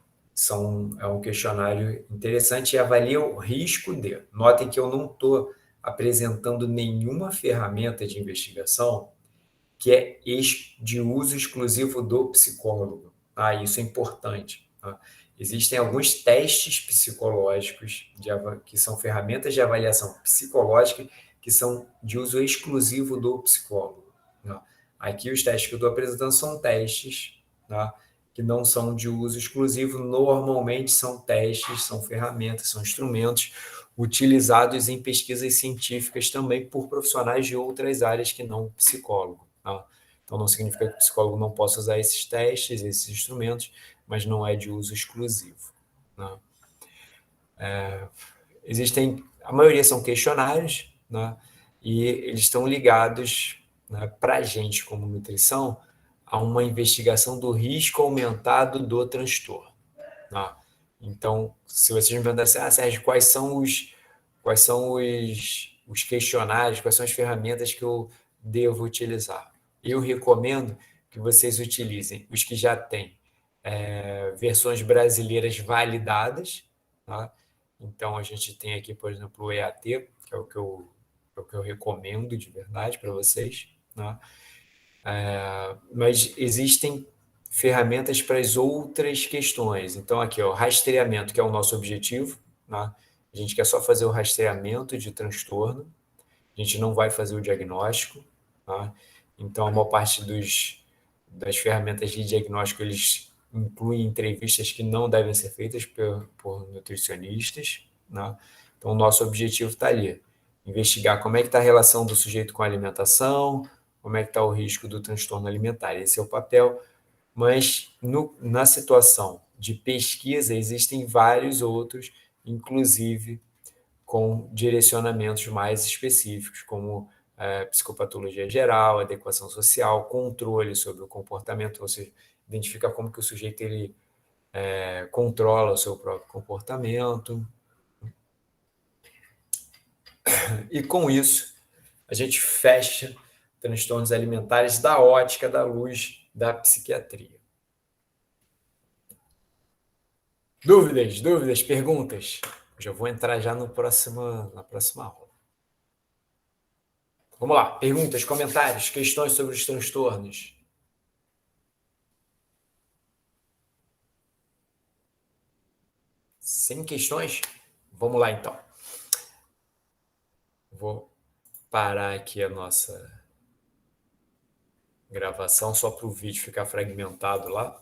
é um questionário interessante e avalia o risco de. Notem que eu não estou apresentando nenhuma ferramenta de investigação que é de uso exclusivo do psicólogo. Tá? Isso é importante. Tá? Existem alguns testes psicológicos, que são ferramentas de avaliação psicológica, que são de uso exclusivo do psicólogo. Tá? Aqui, os testes que eu estou apresentando são testes, tá? Que não são de uso exclusivo. Normalmente, são testes, são ferramentas, são instrumentos utilizados em pesquisas científicas também por profissionais de outras áreas que não psicólogo. Tá? Então, não significa que o psicólogo não possa usar esses testes, esses instrumentos, mas não é de uso exclusivo. Né? A maioria são questionários, né? E eles estão ligados, né, para a gente, como nutrição, a uma investigação do risco aumentado do transtorno. Né? Então, se vocês me perguntarem assim, Sérgio, quais são os questionários, quais são as ferramentas que eu devo utilizar? Eu recomendo que vocês utilizem os que já têm versões brasileiras validadas. Tá? Então, a gente tem aqui, por exemplo, o EAT, que é o que eu recomendo de verdade para vocês. Né? Mas existem ferramentas para as outras questões. Então, aqui, o rastreamento, que é o nosso objetivo. Né? A gente quer só fazer o rastreamento de transtorno. A gente não vai fazer o diagnóstico. Tá? Então, a maior parte das ferramentas de diagnóstico, eles inclui entrevistas que não devem ser feitas por nutricionistas, né? Então, o nosso objetivo está ali, investigar como é que está a relação do sujeito com a alimentação, como é que está o risco do transtorno alimentar. Esse é o papel, mas na situação de pesquisa existem vários outros, inclusive com direcionamentos mais específicos, como psicopatologia geral, adequação social, controle sobre o comportamento, você identifica como que o sujeito ele controla o seu próprio comportamento. E com isso, a gente fecha transtornos alimentares da ótica da luz da psiquiatria. Dúvidas, perguntas? Já vou entrar já na próxima aula. Vamos lá, perguntas, comentários, questões sobre os transtornos. Sem questões? Vamos lá, então. Vou parar aqui a nossa gravação só para o vídeo ficar fragmentado lá.